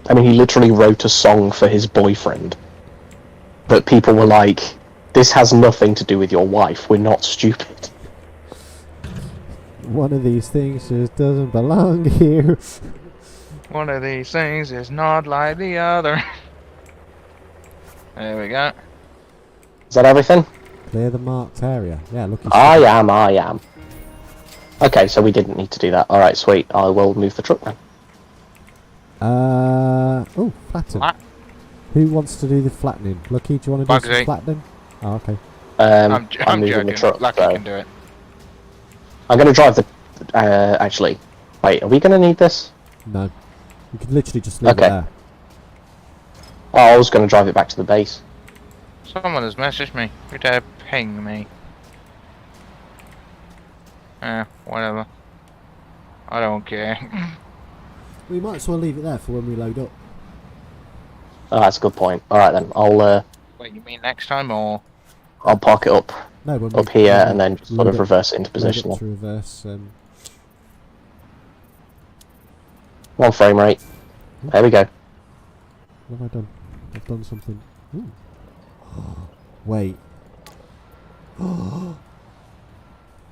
I mean, he literally wrote a song for his boyfriend. But people were like, this has nothing to do with your wife. We're not stupid. One of these things just doesn't belong here. One of these things is not like the other. There we go. Is that everything? Clear the marked area. Yeah, look. I am. Okay, so we didn't need to do that. Alright, sweet. I will move the truck then. Oh, flatten. Flat. Who wants to do the flattening? Lucky, do you want to do some Bugsy. flattening? Oh, okay. I'm moving joking. the truck. Lucky So can do it. I'm going to drive the... actually... Wait, are we going to need this? No. You can literally just leave it Okay. there. Oh, I was going to drive it back to the base. Someone has messaged me. Who dare ping me? Whatever. I don't care. We might as well leave it there for when we load up. Oh, that's a good point. Alright then, I'll Wait, you mean next time or? park it up No, when up we, here when we and then just sort load of up- reverse it into load position. up to reverse. One frame rate. There we go. What have I done? I've done something. Ooh. Wait.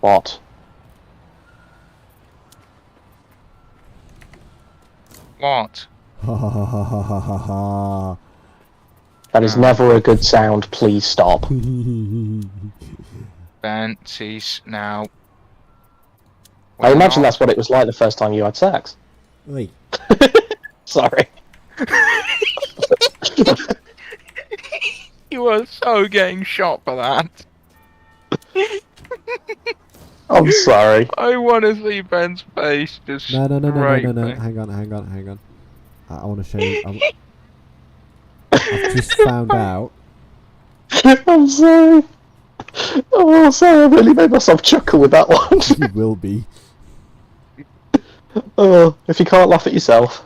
What? What? Ha ha ha ha ha ha ha ha. That is never a good sound. Please stop. Ben, cease now. I imagine that's what it was like the first time you had sex. Wait. Sorry. You were so getting shot for that. I'm sorry. I want to see Ben's face just No. right Hang on. I want to show you. I've just found out. I'm sorry. Oh, sorry, I really made myself chuckle with that one. You will be. Oh, if you can't laugh at yourself.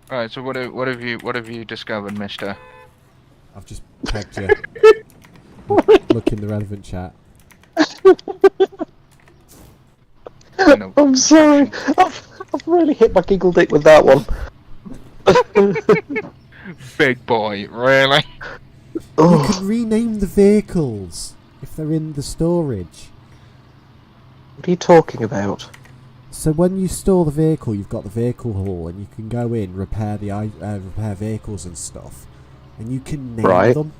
Right, so what have you discovered, Mister? I've just tagged you. Look in the relevant chat. I'm sorry. I've really hit my giggle dick with that one. Big boy, really? You Oh, can rename the vehicles if they're in the storage. what are you talking about? So when you store the vehicle, you've got the vehicle hall, and you can go in, repair repair vehicles and stuff, and you can name them.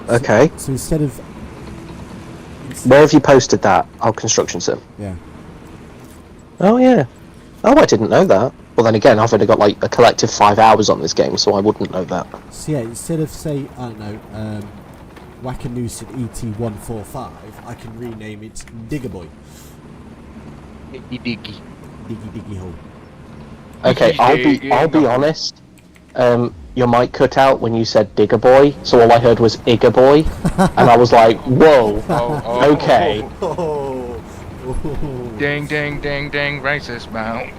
Okay. So instead of Where have you posted that? Oh, Construction Sim. yeah. Oh yeah. Oh, I didn't know that. Well, then again, I've only got like a collective 5 hours on this game, so I wouldn't know that. So yeah, instead of say I don't know, Wackanoosin ET145, I can rename it Diggerboy. Diggy. Diggy hole. Okay, I'll be honest. Your mic cut out when you said Digger Boy, so all I heard was Igger Boy, and I was like, whoa. Okay. Ding, ding, ding, ding, racist mouth.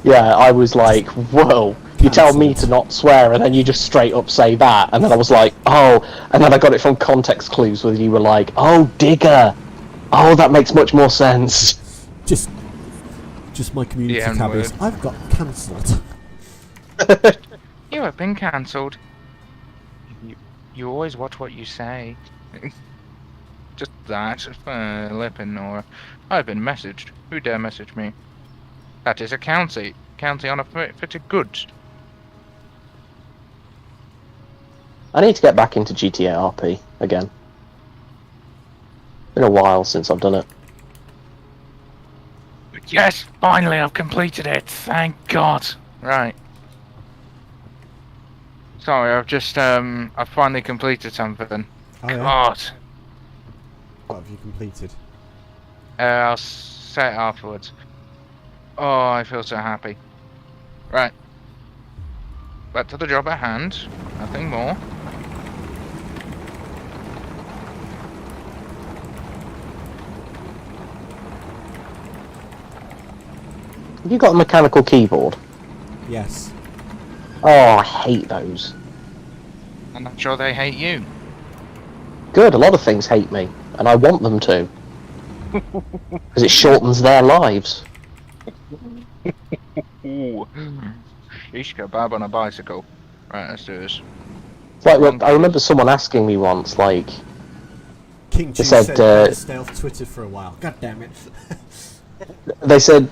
Yeah, I was like, whoa. You tell me to not swear, and then you just straight up say that, and then I was like, oh. And then I got it from context clues where you were like, oh, Digger. Oh, that makes much more sense. Just my community tab is, I've got cancelled. You have been cancelled. You always watch what you say. Just that, lipping or I've been messaged. Who dare message me? That is a county. County on a fitted goods. I need to get back into GTA RP again. Been a while since I've done it. Yes, finally I've completed it. Thank God. Right. Sorry, I've finally completed something. Oh, yeah? God. What have you completed? I'll say it afterwards. Oh, I feel so happy. Right. Back to the job at hand. Nothing more. Have you got a mechanical keyboard? Yes. Oh, I hate those. I'm not sure they hate you. Good, a lot of things hate me, and I want them to. Because it shortens their lives. Ooh. Sheesh kebab on a bicycle. Right, let's do this. Like, I remember someone asking me once, like... King Chew said, said stealth Twitter for a while. God damn it. They said,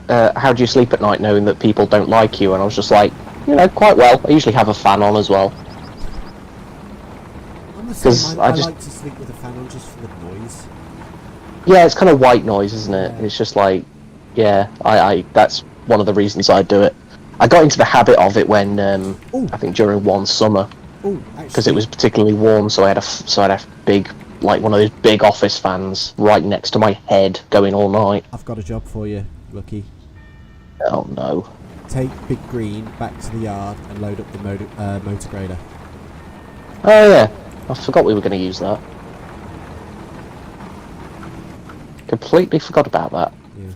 how do you sleep at night knowing that people don't like you? And I was just like, you know, quite well. I usually have a fan on as well. I'm the same. I like to sleep with a fan on just for the noise. Yeah, it's kind of white noise, isn't it? Yeah. It's just like, yeah, I that's one of the reasons I do it. I got into the habit of it when, I think during one summer. Because it was particularly warm, so I had a big, like one of those big office fans right next to my head going all night. I've got a job for you, Lucky. Oh no. Take Big Green back to the yard and load up the motor grader. Oh yeah, I forgot we were going to use that. Completely forgot about that. Yeah.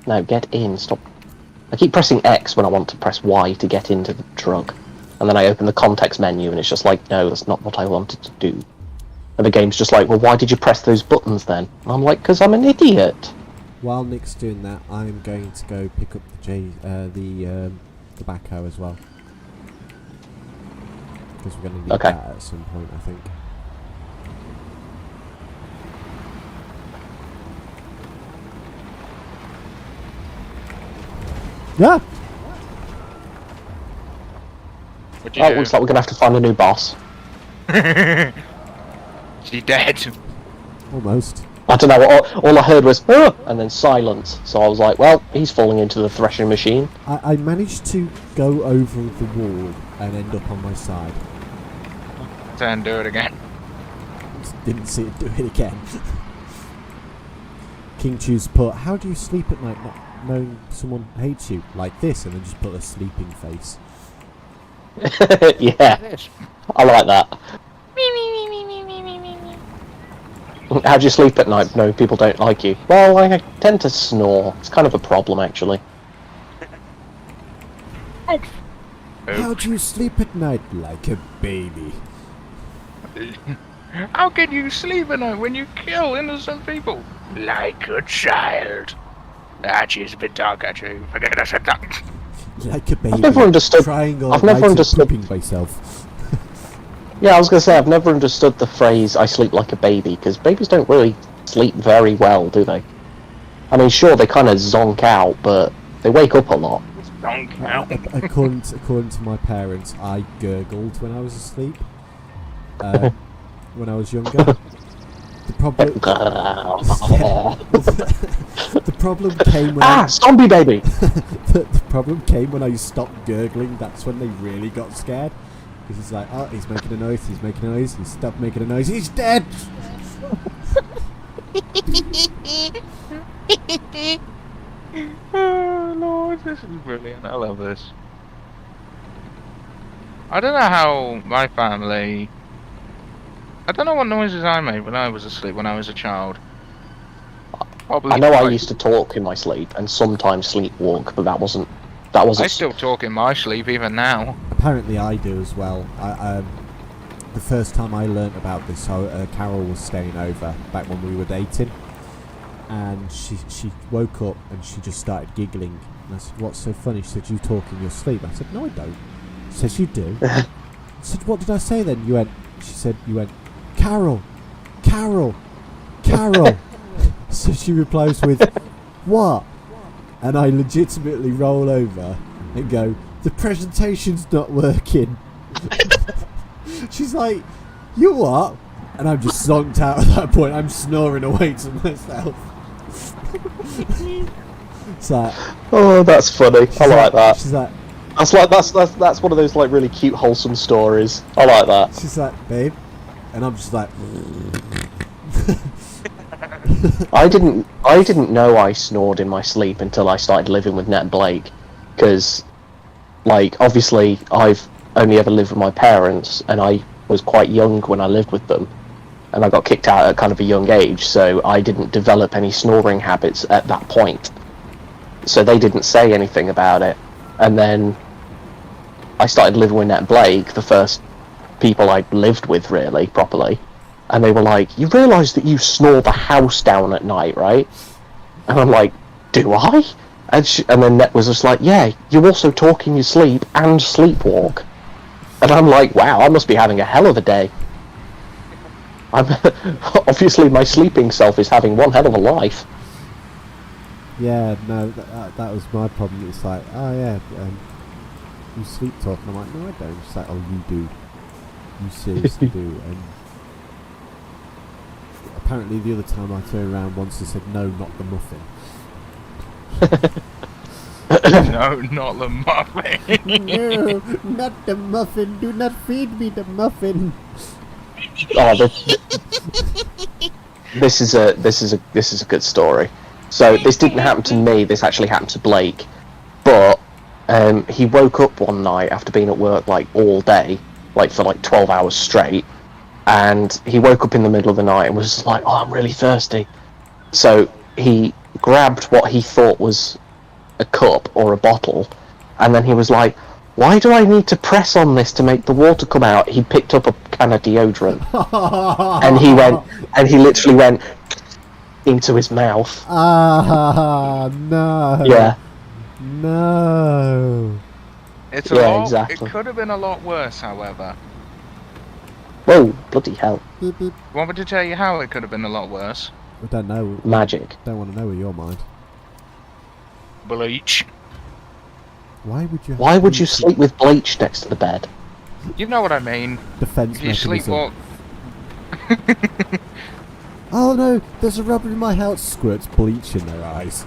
No, get in, stop. I keep pressing X when I want to press Y to get into the truck. And then I open the context menu and it's just like, no, that's not what I wanted to do. And the game's just like, well, why did you press those buttons then? And I'm like, because I'm an idiot. While Nick's doing that, I'm going to go pick up the backhoe as well. Because we're going to need that at some point, I think. Yeah. Oh, looks like we're gonna have to find a new boss. She dead. Almost. I don't know. All I heard was "oh," and then silence. So I was like, "Well, he's falling into the threshing machine." I managed to go over the wall and end up on my side. Then do it again. Just didn't see it do it again. King Chew's put, "How do you sleep at night not knowing someone hates you like this?" and then just put a sleeping face. Yeah, I like that. How do you sleep at night knowing people don't like you? Well, I tend to snore. It's kind of a problem, actually. How do you sleep at night like a baby? How can you sleep at night when you kill innocent people? Like a child. She's a bit dark, actually. Forget I said that. Like a baby. I've never understood. Trying all I've never understood myself. Yeah, I was gonna say I've never understood the phrase "I sleep like a baby" because babies don't really sleep very well, do they? I mean, sure, they kind of zonk out, but they wake up a lot. Donk out. According to my parents, I gurgled when I was asleep. When I was younger. The problem came when zombie baby! the problem came when I stopped gurgling. That's when they really got scared. Because it's like, oh, he's making a noise, he's stopped making a noise, he's dead! Oh Lord, this is brilliant. I love this. I don't know how my family... I don't know what noises I made when I was asleep when I was a child. Probably I know I used to talk in my sleep and sometimes sleepwalk, but that wasn't. I still talk in my sleep even now. Apparently I do as well. The first time I learnt about this, Carol was staying over back when we were dating, and she woke up and she just started giggling. And I said, "What's so funny?" She said, "You talk in your sleep." I said, "No, I don't." She says, "You do." I said, "What did I say then?" She said, "You went, Carol, Carol, Carol." So she replies with, "What?" And I legitimately roll over and go, "The presentation's not working." She's like, "You what?" And I'm just zonked out at that point. I'm snoring away to myself. It's like, oh, that's funny. I like that. She's like, that's one of those like really cute, wholesome stories. I like that. She's like, "Babe," and I'm just like. I didn't know I snored in my sleep until I started living with Ned Blake, because, like, obviously I've only ever lived with my parents, and I was quite young when I lived with them, and I got kicked out at kind of a young age, so I didn't develop any snoring habits at that point. So they didn't say anything about it, and then I started living with Ned Blake, the first people I lived with really properly. And they were like, "You realise that you snore the house down at night, right?" And I'm like, "Do I?" And then Net was just like, "Yeah, you also talk in your sleep and sleepwalk." And I'm like, "Wow, I must be having a hell of a day." Obviously my sleeping self is having one hell of a life. Yeah, no, that was my problem. It's like, "Oh yeah, you sleep talk," and I'm like, "No, I don't." It's like, "Oh, you do. You seriously do." And apparently the other time I turned around once and said, "No, not the muffin." No, not the muffin. No, not the muffin. Do not feed me the muffin. Oh, this is a good story. So this didn't happen to me. This actually happened to Blake. But he woke up one night after being at work like all day, like for like 12 hours straight. And he woke up in the middle of the night and was like, "Oh, I'm really thirsty." So he grabbed what he thought was a cup or a bottle, and then he was like, "Why do I need to press on this to make the water come out?" He picked up a can of deodorant, and he literally went into his mouth. Ah, no. Yeah. No. It's a Yeah, lot. exactly. It could have been a lot worse, however. Whoa, bloody hell. Beep, beep. Want me to tell you how it could have been a lot worse? I don't know. Magic. Don't want to know where your mind. Bleach. Why would you? Why would you sleep with bleach next to the bed? You know what I mean. Defense If you mechanism. sleepwalk. Oh no! There's a rubber in my house. Squirts bleach in their eyes.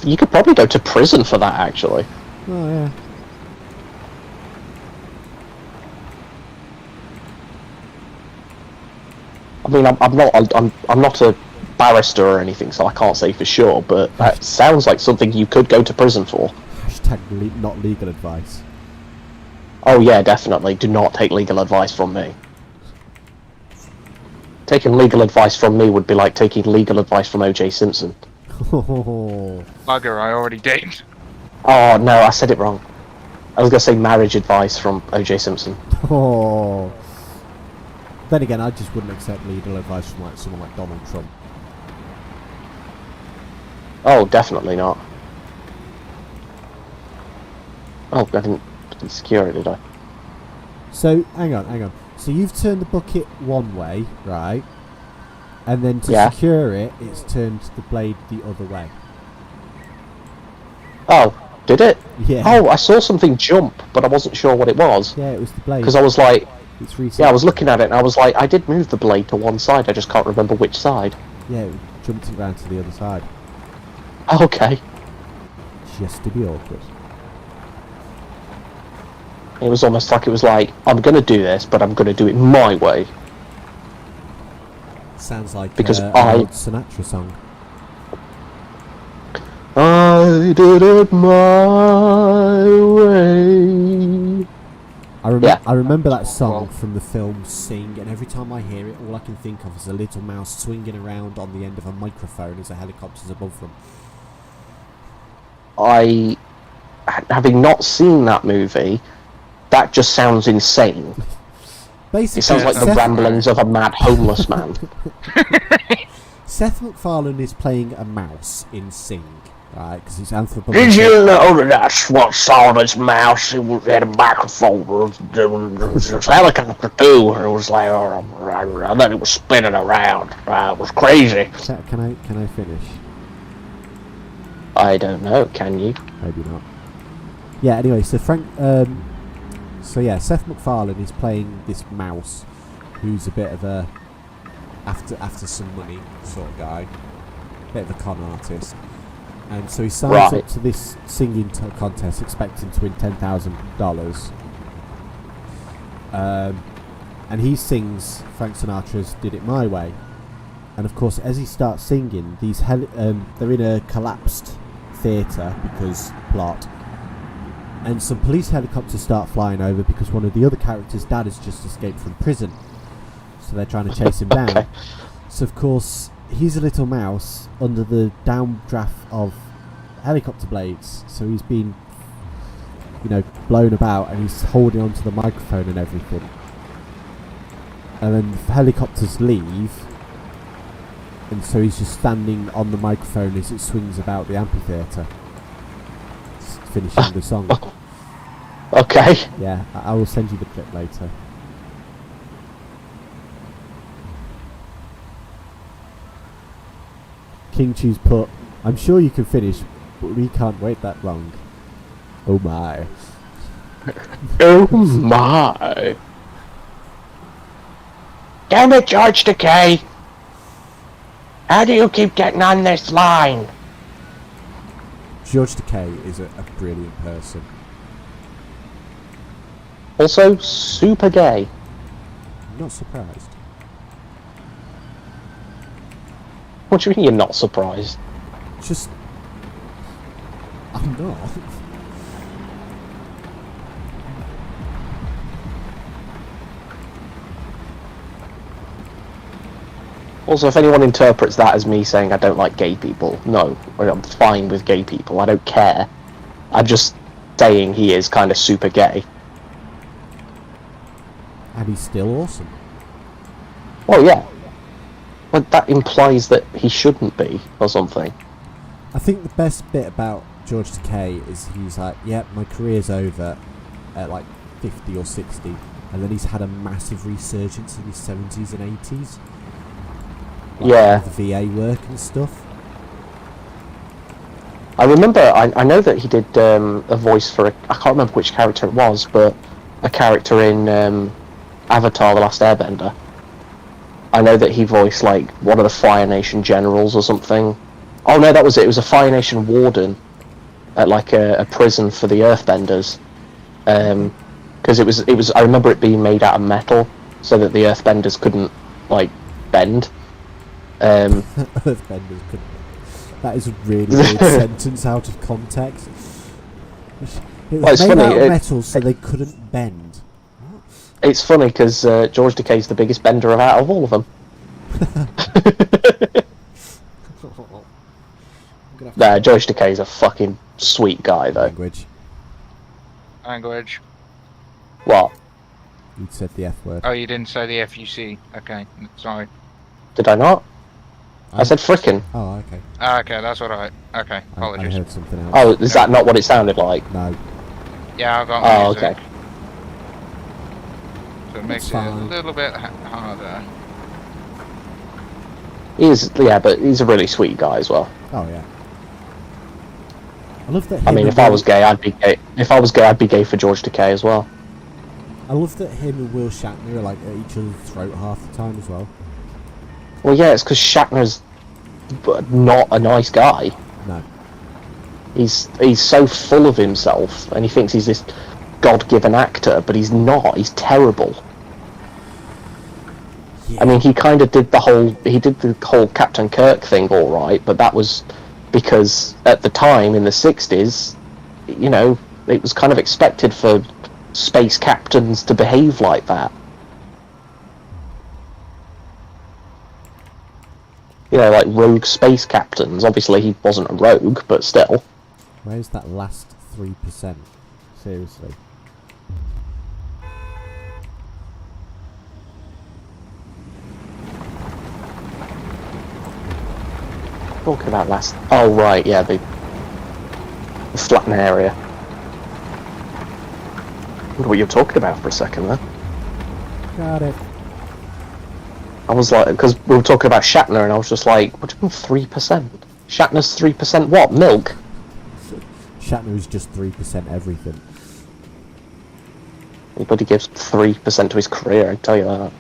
You could probably go to prison for that, actually. Oh yeah. I mean, I'm not a barrister or anything, so I can't say for sure, but that sounds like something you could go to prison for. Hashtag not legal advice. Oh yeah, definitely. Do not take legal advice from me. Taking legal advice from me would be like taking legal advice from O.J. Simpson. Bugger, I already did. Oh no, I said it wrong. I was gonna say marriage advice from O.J. Simpson. Oh. Then again, I just wouldn't accept legal advice from like someone like Donald Trump. Oh, definitely not. Oh, I didn't secure it, did I? So, hang on. So you've turned the bucket one way, right? And then to Yeah. secure it, it's turned the blade the other way. Oh, did it? Yeah. Oh, I saw something jump, but I wasn't sure what it was. Yeah, it was the blade. Because I was like, It's reset. yeah, I was looking at it and I was like, I did move the blade to one side, I just can't remember which side. Yeah, it jumped it round to the other side. Okay. Just to be awkward. It was almost like it was like, I'm going to do this, but I'm going to do it my way. Sounds like Because an I- old Sinatra song. I did it my way. I remember that song from the film Sing, and every time I hear it, all I can think of is a little mouse swinging around on the end of a microphone as a helicopter's above them. Having not seen that movie, that just sounds insane. Basically, It sounds like the ramblings of a mad homeless man. Seth MacFarlane is playing a mouse in Sing, right? Because it's anthropomorphic. Did you know that that's what saw this mouse? It had a microphone. It was a helicopter too. It was like, and then it was spinning around. It was crazy. Can I finish? I don't know. Can you? Maybe not. Yeah. Anyway, so Seth MacFarlane is playing this mouse, who's a bit of a after some money sort of guy, bit of a con artist, and so he signs up to this singing contest expecting to win $10,000. And he sings Frank Sinatra's "Did It My Way," and of course, as he starts singing, they're in a collapsed theatre because plot. And some police helicopters start flying over because one of the other characters' dad has just escaped from prison. So they're trying to chase him down. So of course, he's a little mouse under the downdraft of helicopter blades. So he's been, blown about, and he's holding onto the microphone and everything. And then the helicopters leave, and so he's just standing on the microphone as it swings about the amphitheatre. Finishing the song. Okay. Yeah, I will send you the clip later. King Cheese put, I'm sure you can finish, but we can't wait that long. Oh my. Oh my. Damn it, George Takei. How do you keep getting on this line? George Takei is a brilliant person. Also, super gay. I'm not surprised. What do you mean you're not surprised? Just... I'm not. Also, if anyone interprets that as me saying I don't like gay people, no. I'm fine with gay people, I don't care. I'm just saying he is kind of super gay. And he's still awesome. Well, yeah. But that implies that he shouldn't be, or something. I think the best bit about George Takei is he's like, yep, my career's over at like 50 or 60. And then he's had a massive resurgence in his 70s and 80s. Like Yeah. with the VA work and stuff. I remember, I know that he did a voice for, I can't remember which character it was, but a character in Avatar The Last Airbender. I know that he voiced like one of the Fire Nation generals or something. Oh no, that was it. It was a Fire Nation warden at like a prison for the Earthbenders. Because it was. I remember it being made out of metal, so that the Earthbenders couldn't like bend. Earthbenders couldn't. That is a really weird sentence out of context. It was made out of metal, so they couldn't bend. It's funny because George Takei's the biggest bender out of all of them. Nah, George Takei's a fucking sweet guy though. Language. What? You'd said the F word. Oh, you didn't say the FUC. Okay, sorry. Did I not? I said frickin'. Oh, okay. Okay, that's what I... Okay, apologies. I heard something else. Oh, is that not what it sounded like? No. Yeah, I got Oh, music. okay. So it makes it fine. a little bit harder. But he's a really sweet guy as well. Oh yeah. I love that. I mean, if I was gay, I'd be gay. If I was gay, I'd be gay for George Takei as well. I love that him and Will Shatner are like at each other's throat half the time as well. Well, yeah, it's because Shatner's not a nice guy. No. He's so full of himself, and he thinks he's this God-given actor, but he's not. He's terrible. Yeah. I mean, he kind of did the whole Captain Kirk thing all right, but that was because at the time in the 60s, you know, it was kind of expected for space captains to behave like that. You know, like rogue space captains. Obviously, he wasn't a rogue, but still. Where's that last 3%? Seriously. Talking about last... Oh, right, yeah, the flatten area. I wonder what you're talking about for a second there. Got it. I was like, because we were talking about Shatner, and I was just like, what do you mean 3%? Shatner's 3% what? Milk? Shatner is just 3% everything. Anybody gives 3% to his career, I tell you that.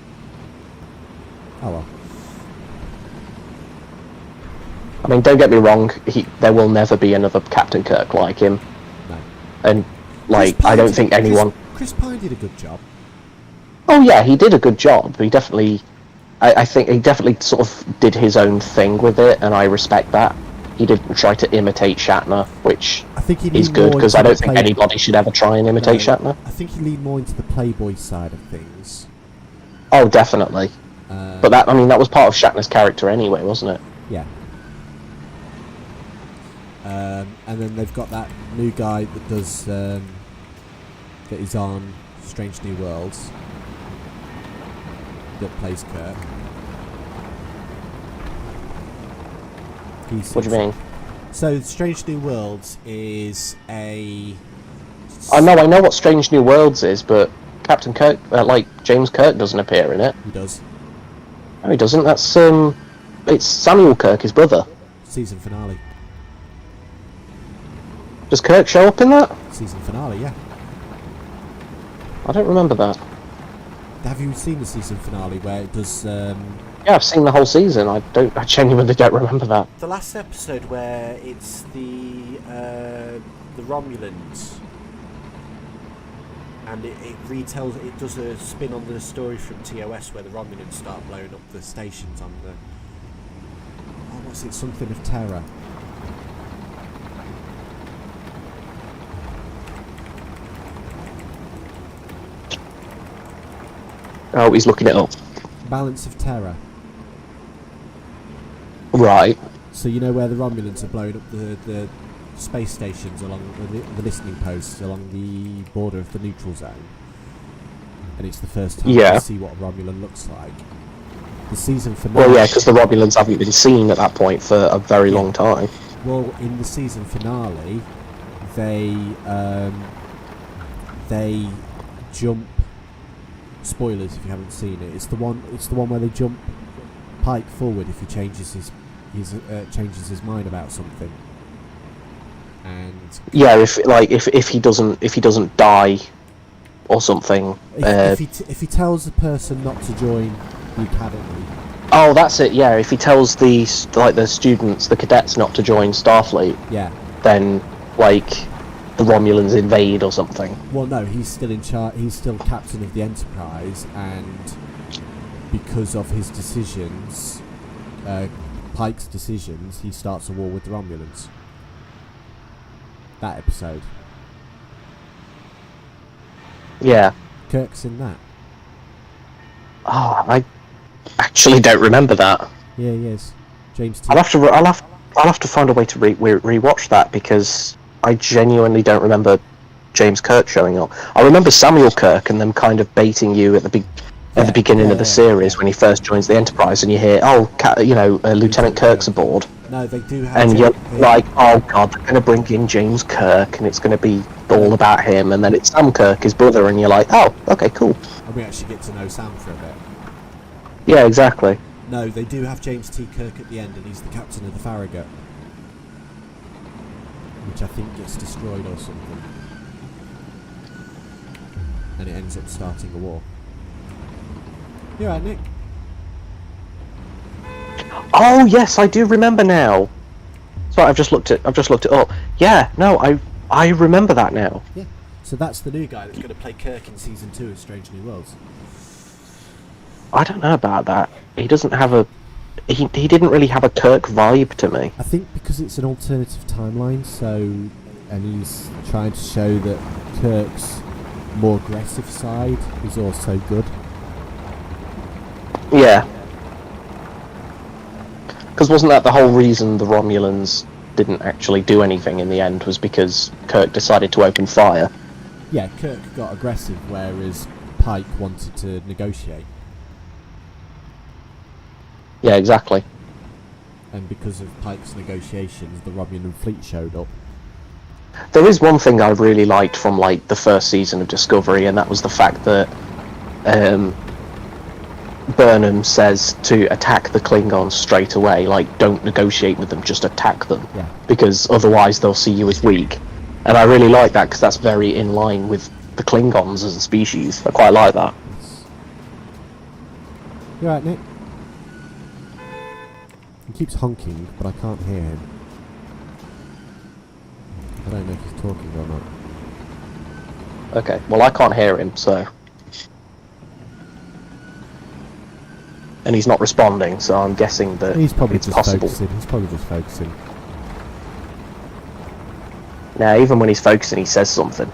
Oh well. I mean, don't get me wrong, there will never be another Captain Kirk like him. No. And, like, I don't think anyone... Chris Pine did a good job. Oh yeah, he did a good job. He definitely... I think he definitely sort of did his own thing with it, and I respect that. He didn't try to imitate Shatner, which I think he is good, because I don't think anybody should ever try and imitate Shatner. I think he leaned more into the Playboy side of things. Oh, definitely. But that, I mean, that was part of Shatner's character anyway, wasn't it? Yeah. And then they've got that new guy that does that is on Strange New Worlds that plays Kirk. What do you mean? So Strange New Worlds is a... I know what Strange New Worlds is, but Captain Kirk, like James Kirk, doesn't appear in it. He does. No, he doesn't. That's it's Samuel Kirk, his brother. Season finale. Does Kirk show up in that? Season finale, yeah. I don't remember that. Have you seen the season finale where it does... Yeah, I've seen the whole season. I genuinely don't remember that. The last episode where it's the Romulans, and it retells, it does a spin on the story from TOS where the Romulans start blowing up the stations on the... Oh, what's it? Something of Terror. Oh, he's looking it up. Balance of Terror. Right. So you know where the Romulans are blowing up the space stations along the listening posts along the border of the neutral zone, and it's the first time you see what a Romulan looks like. The season finale. Well, yeah, because the Romulans haven't been seen at that point for a very long time. Well, in the season finale, they jump. Spoilers if you haven't seen it. It's the one where they jump Pike forward if he changes his mind about something. And yeah, if he doesn't die or something. If he tells the person not to join the academy. Oh, that's it. Yeah, if he tells the students, the cadets, not to join Starfleet. Yeah. Then the Romulans invade or something. Well, no, he's still in charge. He's still captain of the Enterprise, and because of his decisions, Pike's decisions, he starts a war with the Romulans. That episode. Yeah. Kirk's in that. Oh, I actually don't remember that. Yeah, he is. James T. I'll have to find a way to rewatch that, because I genuinely don't remember James Kirk showing up. I remember Samuel Kirk and them kind of baiting you at the beginning of the series when he first joins the Enterprise, and you hear, Lieutenant Kirk's aboard. No, they do have. And you're like, oh god, they're going to bring in James Kirk, and it's going to be all about him, and then it's Sam Kirk, his brother, and you're like, oh, okay, cool. And we actually get to know Sam for a bit. Yeah, exactly. No, they do have James T. Kirk at the end, and he's the captain of the Farragut, which I think gets destroyed or something, and it ends up starting a war. You alright, Nick? Oh yes, I do remember now. Sorry, I've just looked it up. Yeah, no, I remember that now. Yeah. So that's the new guy that's going to play Kirk in season 2 of Strange New Worlds. I don't know about that. He doesn't have a. He didn't really have a Kirk vibe to me. I think because it's an alternative timeline, and he's trying to show that Kirk's more aggressive side is also good. Yeah. Because wasn't that the whole reason the Romulans didn't actually do anything in the end, was because Kirk decided to open fire? Yeah, Kirk got aggressive, whereas Pike wanted to negotiate. Yeah, exactly. And because of Pike's negotiations, the Romulan fleet showed up. There is one thing I really liked from like the first season of Discovery, and that was the fact that Burnham says to attack the Klingons straight away, like, don't negotiate with them, just attack them, Yeah. because otherwise they'll see you as weak. And I really like that, because that's very in line with the Klingons as a species. I quite like that. You alright, Nick? He keeps honking, but I can't hear him. I don't know if he's talking or not. Okay, well I can't hear him, so... And he's not responding, so I'm guessing that He's probably it's just possible. focusing. He's probably just focusing. Now, even when he's focusing, he says something.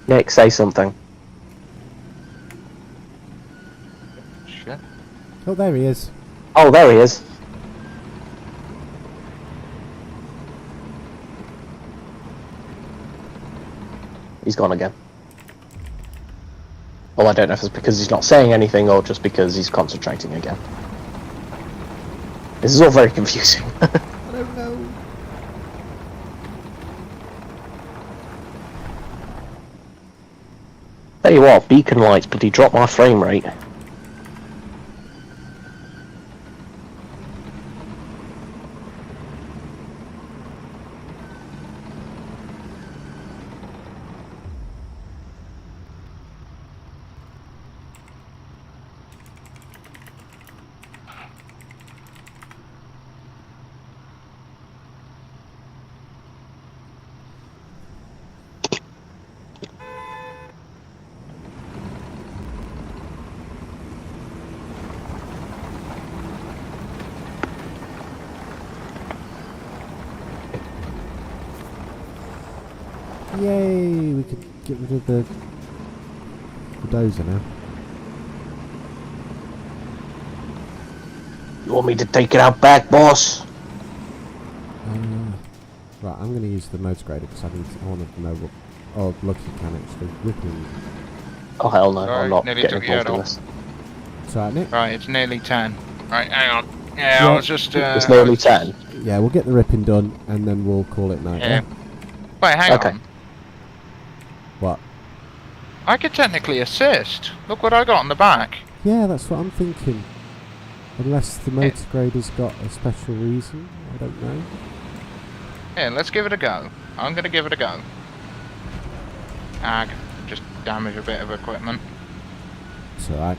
Nick, say something. Shit. Oh, there he is. Oh, there he is. He's gone again. Well, I don't know if it's because he's not saying anything or just because he's concentrating again. This is all very confusing. I don't know. Tell you what, beacon lights bloody dropped my frame rate. Yay! We could get rid of the dozer now. You want me to take it out back, boss? Right, I'm going to use the motor grader because I want to know what... Oh, look, you can actually. Ripping. Oh hell no, Sorry, I'm not nearly getting took you involved in out. this. It's alright, Nick? Right, it's nearly 10. Right, hang on. Yeah, Yeah. I was just... It's nearly 10. Yeah, we'll get the ripping done and then we'll call it night. Yeah. Wait, hang Okay. on. What? I could technically assist. Look what I got on the back. Yeah, that's what I'm thinking. Unless the motor grader's got a special reason. I don't know. Here, let's give it a go. I'm gonna give it a go. Ag. Just damage a bit of equipment. It's alright.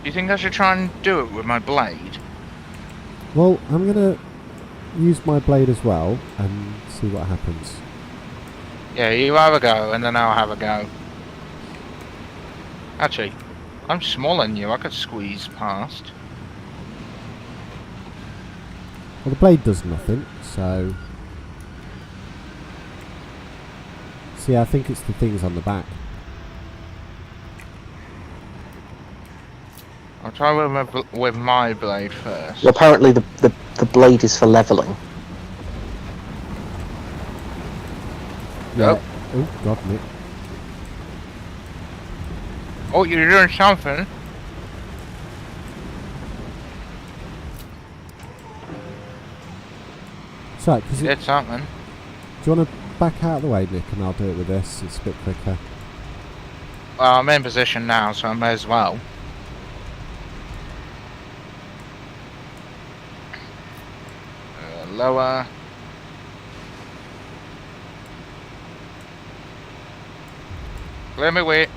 Do you think I should try and do it with my blade? Well, I'm going to use my blade as well and see what happens. Yeah, you have a go, and then I'll have a go. Actually, I'm smaller than you. I could squeeze past. Well, the blade does nothing, so... See, I think it's the things on the back. I'll try with my blade first. Well, apparently the blade is for leveling. Yeah. Yep. Oh, God, Nick. Oh, you're doing something. It's right, because Did something. do you want to back out of the way, Nick, and I'll do it with this. It's a bit quicker. Well, I'm in position now, so I may as well. Lower. Let me wait.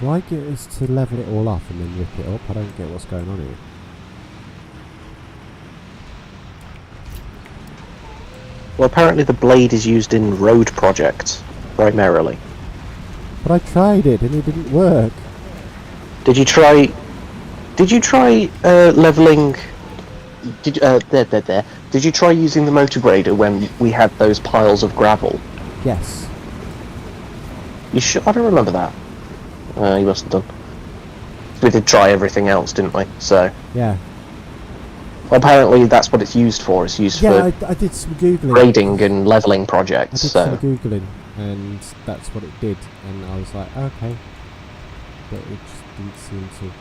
So I get us to level it all off and then rip it up. I don't get what's going on here. Well, apparently the blade is used in road projects, primarily. But I tried it and it didn't work. Did you try leveling? Did you try using the motor grader when we had those piles of gravel? Yes. You sure? I don't remember that. You must have done. We did try everything else, didn't we? So. Yeah. Well, apparently that's what it's used for. It's used Yeah, for I did some googling. grading and leveling I projects. did So. some googling, and that's what it did. And I was like, okay, but it just didn't seem to.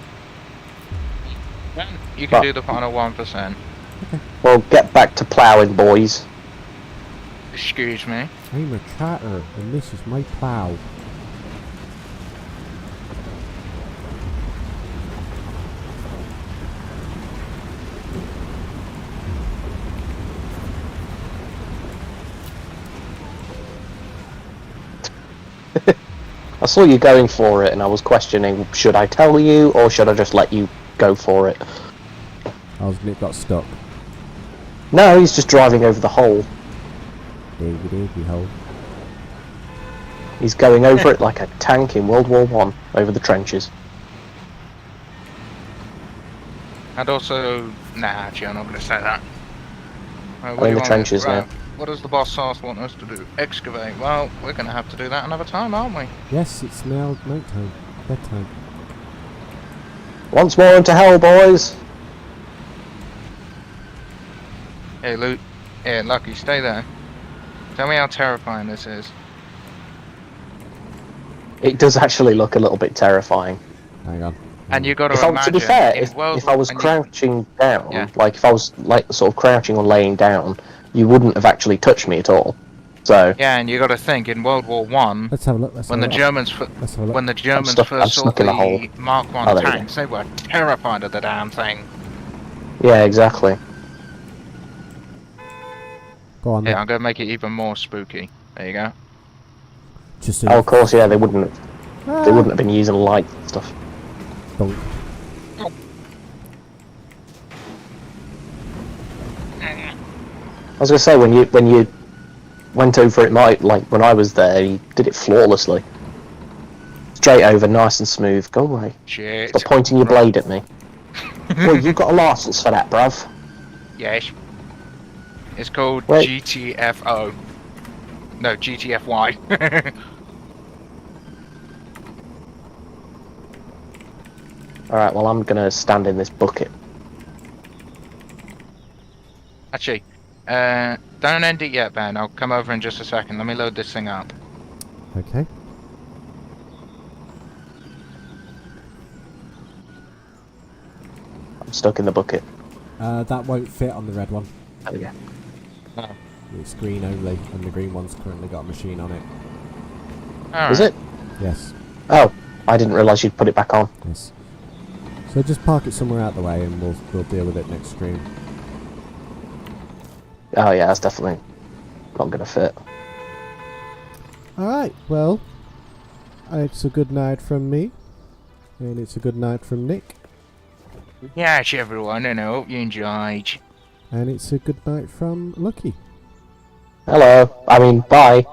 You can do the final 1%. Well, get back to ploughing, boys. Excuse me. I'm a tractor, and this is my plough. I saw you going for it, and I was questioning: should I tell you, or should I just let you go for it? Nick got stuck. No, he's just driving over the hole. Diggy diggy hole. He's going over it like a tank in World War One over the trenches. And also, nah, actually, I'm not going to say that. I'm in the trenches now. What does the boss sauce want us to do? Excavate. Well, we're going to have to do that another time, aren't we? Yes, it's now night time, bedtime. Once more into hell, boys. Hey, Luke. Yeah, Lucky, stay there. Tell me how terrifying this is. It does actually look a little bit terrifying. Hang on. And you got to To imagine. be fair, in if World I was and you- crouching down, Yeah. like if I was like sort of crouching or laying down, you wouldn't have actually touched me at all. So Yeah, and you got to think in World War One, Let's have a look. when the Germans Let's have a look. when the Germans I'm first saw stuck in a hole. the Mark One Oh, there you tanks, they were terrified of the damn thing. yeah, exactly. Go on. Yeah, Then. I'm gonna make it even more spooky. There you go. Just Oh, of course, yeah, they wouldn't have been using light and stuff. Bonk. I was gonna say when you went over it, like when I was there, you did it flawlessly. Straight over, nice and smooth. Go away. Shit. Stop pointing your blade at me. Well, you got a license for that, bruv. Yes. It's called Wait. GTFO. No, GTFY. Alright, well I'm gonna stand in this bucket. Actually, don't end it yet, Ben. I'll come over in just a second. Let me load this thing up. Okay. I'm stuck in the bucket. That won't fit on the red one. There we go. Oh. It's green only, and the green one's currently got a machine on it. Alright. Is it? Yes. Oh, I didn't realise you'd put it back on. Yes. So just park it somewhere out the way, and we'll deal with it next stream. Oh yeah, that's definitely not gonna fit. Alright, well, it's a good night from me, and it's a good night from Nick, Yes, everyone, and I hope you enjoyed. and it's a good night from Lucky. Hello. I mean, bye.